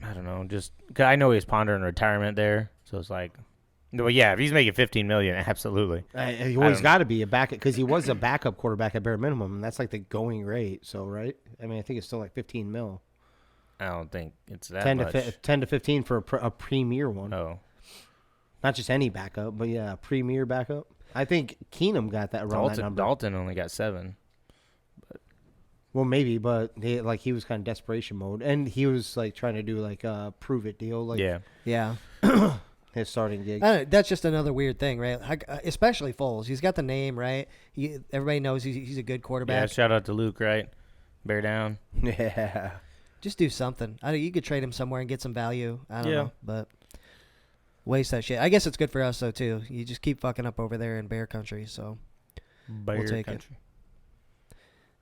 don't know. Just 'cause I know he's pondering retirement there, so it's like. Well, yeah, if he's making $15 million, absolutely. He always got to be a backup because he was a backup quarterback at bare minimum, and that's like the going rate. So, right? I mean, I think it's still like $15 million. I don't think it's that 10 to 15 for a premier one. Oh, not just any backup, but a premier backup. I think Keenum got that around that number. Dalton only got 7. Well, maybe, but he was kind of desperation mode, and he was like trying to do like a prove it deal. Like, yeah. His starting gig. That's just another weird thing, right? Especially Foles. He's got the name, right? Everybody knows he's a good quarterback. Yeah, shout out to Luke, right? Bear down. Yeah. Just do something. You could trade him somewhere and get some value. I don't know, but waste that shit. I guess it's good for us, though, too. You just keep fucking up over there in Bear Country, so we'll take country.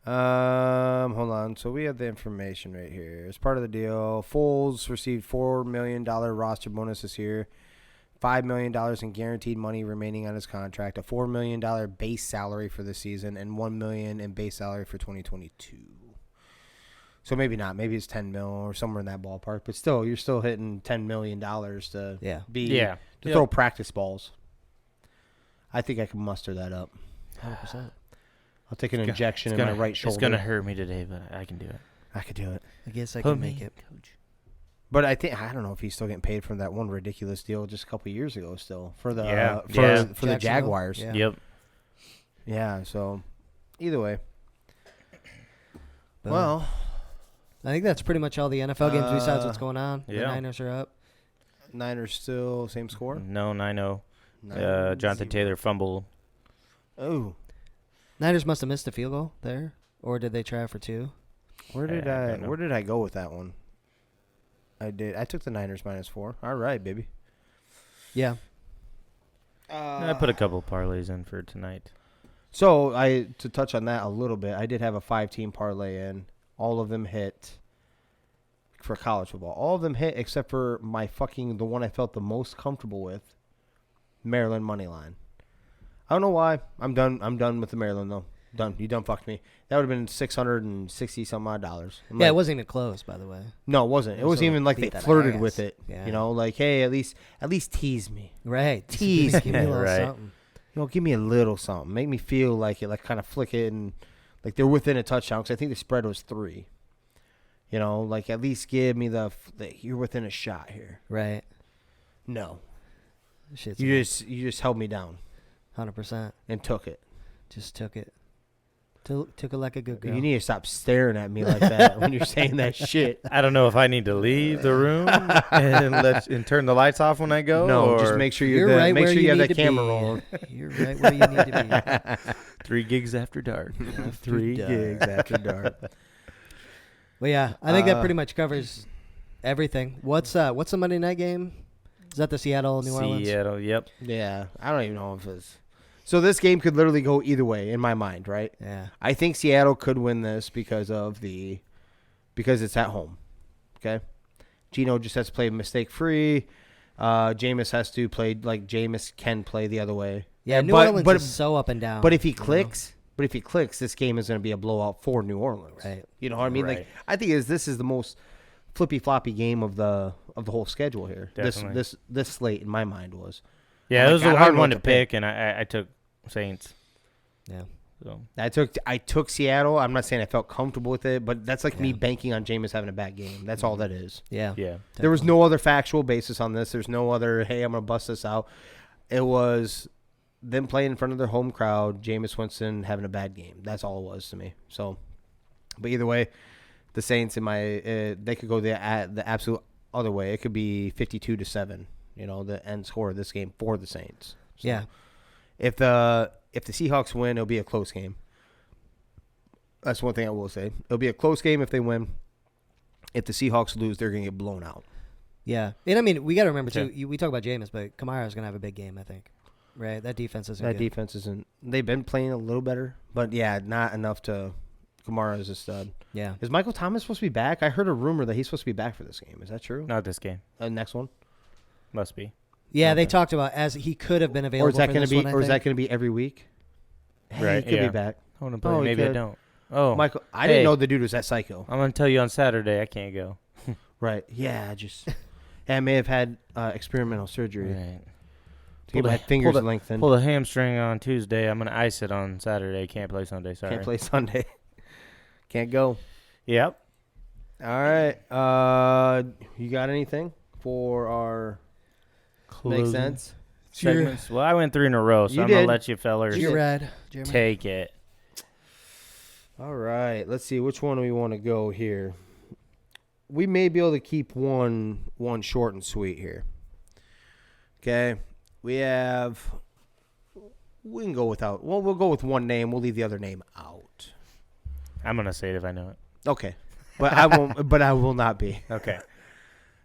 Hold on. So we have the information right here. As part of the deal, Foles received $4 million roster bonus this year. $5 million in guaranteed money remaining on his contract, a $4 million base salary for the season, and $1 million in base salary for 2022. So maybe not. Maybe it's $10 million or somewhere in that ballpark. But still, you're still hitting $10 million to throw practice balls. I think I can muster that up. 100%. I'll take an injection in my right shoulder. It's going to hurt me today, but I can do it. I could do it. I guess I can make it. Coach. But I don't know if he's still getting paid from that one ridiculous deal just a couple of years ago still for the for the Jaguars. Yeah. Yep. Yeah, so either way. But well, I think that's pretty much all the NFL games besides what's going on. Yeah. The Niners are up. Niners still same score? No, 9-0. Jonathan Taylor fumbled. Oh. Niners must have missed a field goal there, or did they try for 2? Where did I go with that one? I did. I took the Niners -4. All right, baby. Yeah. I put a couple parlays in for tonight. So to touch on that a little bit, I did have a 5-team parlay in. All of them hit for college football. All of them hit except for the one I felt the most comfortable with, Maryland money line. I don't know why. I'm done with the Maryland though. done. You done fucked me. That would have been $660 some odd dollars. Yeah, it wasn't even close, by the way. No, it wasn't. It wasn't even like they beat that flirted ass. with it. Yeah. You know, like, hey, at least tease me. Right. Tease Give me a little Right. something. You know, give me a little something. Make me feel like it, like kind of flick it and like they're within a touchdown because I think the spread was 3. You know, like at least give me the you're within a shot here. Right. No, Shit's you just held me down 100%. and took it. Just took it. Took it like a good girl. You need to stop staring at me like that when you're saying that shit. I don't know if I need to leave the room and turn the lights off when I go. No, or just make sure You're right make where sure you have need that to camera be. rolling. You're right where you need to 3 gigs after dark. 3 dark. gigs after dark. Well, yeah, I think that pretty much covers everything. What's the Monday night game? Is that the Seattle-New Orleans? Seattle, yep. Yeah, I don't even know if it's. So this game could literally go either way in my mind, right? Yeah. I think Seattle could win this because it's at home. Okay, Gino just has to play mistake free. Jameis has to play like Jameis can play the other way. Yeah, New but, Orleans but, is so up and down. But if he you know? clicks, this game is going to be a blowout for New Orleans. Right. You know what I mean? Right. Like I think this is the most flippy floppy game of the whole schedule here. Definitely. This slate in my mind was. Yeah, I'm it was like, I a don't hard know one what to to pick. pick, and I took Saints. Yeah. So I took Seattle. I'm not saying I felt comfortable with it, but that's like me Yeah. banking on Jameis having a bad game. That's all that is. Yeah. yeah, There was no other factual basis on this. There's no other, hey, I'm going to bust this out. It was them playing in front of their home crowd, Jameis Winston having a bad game. That's all it was to me. So, but either way, the Saints they could go the absolute other way. It could be 52-7, you know, the end score of this game for the Saints. So Yeah. If the Seahawks win, it'll be a close game. That's one thing I will say. It'll be a close game if they win. If the Seahawks lose, they're going to get blown out. Yeah. And I mean, we got to remember, too, we talk about Jameis, but Kamara's going to have a big game, I think. Right? That defense isn't That good. defense isn't. They've been playing a little better, but yeah, not enough to. Kamara is a stud. Yeah. Is Michael Thomas supposed to be back? I heard a rumor that he's supposed to be back for this game. Is that true? not this game. Next one, Must be. Yeah, they Okay. talked about as he could have been available or is that for going this to be? one, I Or is that think. going to be every week? Hey, Right, he could yeah. be back. I want to Oh, play. he Maybe I could. don't. Oh, Michael, I hey. didn't know the dude was that psycho. I'm gonna tell you on Saturday. I can't go. Right? Yeah, just. I may have had experimental surgery Right. to get Pulled my a- fingers pulled a- lengthened. Pulled a hamstring on Tuesday. I'm gonna ice it on Saturday. Can't play Sunday. Sorry. Can't play Sunday. Can't go. Yep. All right. You got anything for our make Closing sense? segments. Well, I went 3 in a row, so You I'm gonna did. let you fellers You're red, Jeremy. take it. All right. Let's see which one we want to go here. We may be able to keep one short and sweet here. Okay. We can go without. Well, we'll go with one name. We'll leave the other name out. I'm gonna say it if I know it. Okay. But I won't. But I will not be. Okay.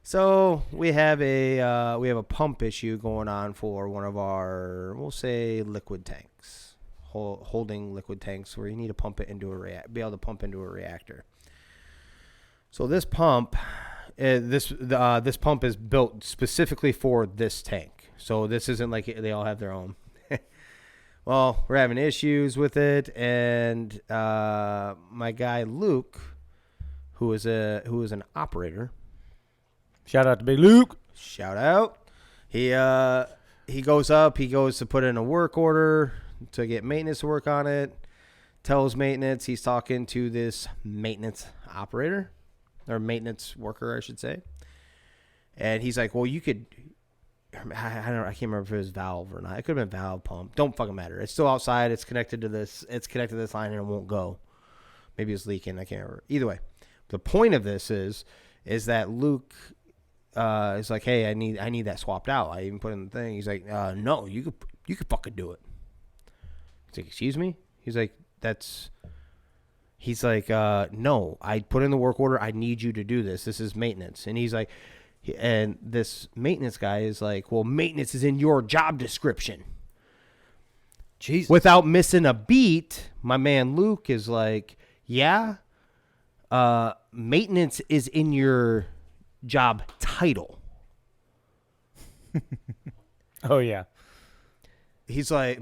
So we have a pump issue going on for one of our, we'll say, liquid tanks, holding liquid tanks where you need to pump it into be able to pump into a reactor. So this pump, this pump is built specifically for this tank. So this isn't like they all have their own. Well, we're having issues with it, and my guy Luke, who is an operator. Shout out to Big Luke. Shout out. He goes to put in a work order to get maintenance to work on it. Tells maintenance he's talking to this maintenance operator or maintenance worker, I should say. And he's like, "Well, you could I can't remember if it was valve or not. It could have been valve pump. Don't fucking matter. It's still outside. It's connected to this line and it won't go. Maybe it's leaking. I can't remember. Either way, the point of this is that Luke is like, hey, I need that swapped out. I even put in the thing. He's like, no, you could fucking do it. He's like, excuse me? He's like, no, I put in the work order. I need you to do this. This is maintenance. And he's like, and this maintenance guy is like, well, maintenance is in your job description. Jesus. Without missing a beat, my man Luke is like, yeah, maintenance is in your job title. Oh yeah. He's like,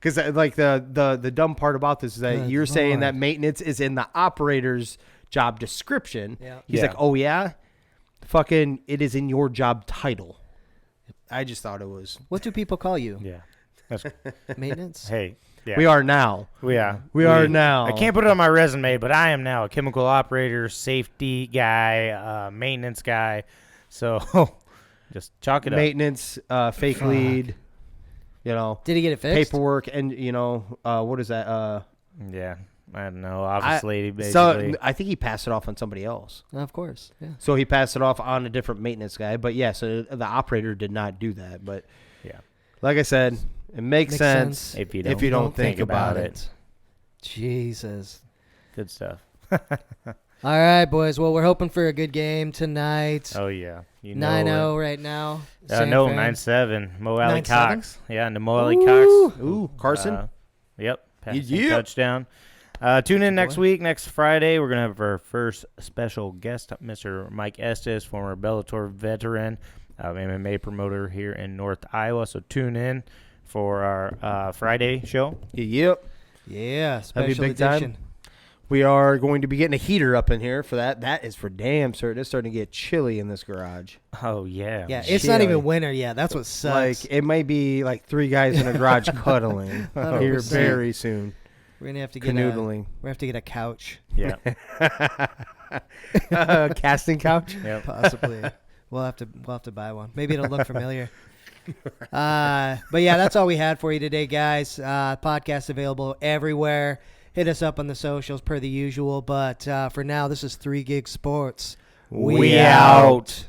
Because like the dumb part about this is that Good you're saying Lord. that maintenance is in the operator's job description. Yeah. He's like, oh yeah, fucking, it is in your job title. I just thought it was. What do people call you? Yeah. That's, Maintenance? hey. Yeah. We are now. We are. We are now. I can't put it on my resume, but I am now a chemical operator, safety guy, maintenance guy. So just chalk it Maintenance, fake lead. You know, Did he get it fixed? paperwork, and what is that? up. Yeah. I don't know. Office lady, basically. So I think he passed it off on somebody else. Of course. Yeah. So he passed it off on a different maintenance guy. But yeah, so the operator did not do that. But Yeah. like I said, it makes sense If you don't think about it. Jesus. Good stuff. All right, boys. Well, we're hoping for a good game tonight. Oh, yeah. You know 9-0 right now. No, San Fran. 9-7. Mo Alley 9-7? Cox. Yeah, and the Mo Alley Ooh. Cox. Ooh, Carson. Yep. Passing Yeah. touchdown. Tune in next week, next Friday. We're going to have our first special guest, Mr. Mike Estes, former Bellator veteran, MMA promoter here in North Iowa. So tune in for our Friday show. Yep. Yeah, That'd be special big time. edition. We are going to be getting a heater up in here for that. That is for damn certain. It's starting to get chilly in this garage. Oh, yeah. Yeah, it's not even Chilly. winter yet. That's what sucks. Like, it might be like 3 guys in a garage cuddling here 100%. very soon. We're gonna have to get Canoodling. we have to get a couch, Yeah. Casting couch. Yep. possibly. we'll have to buy one. Maybe it'll look familiar. But yeah, that's all we had for you today, guys. Podcast available everywhere. Hit us up on the socials per the usual. But for now, this is 3 Gig Sports. We out.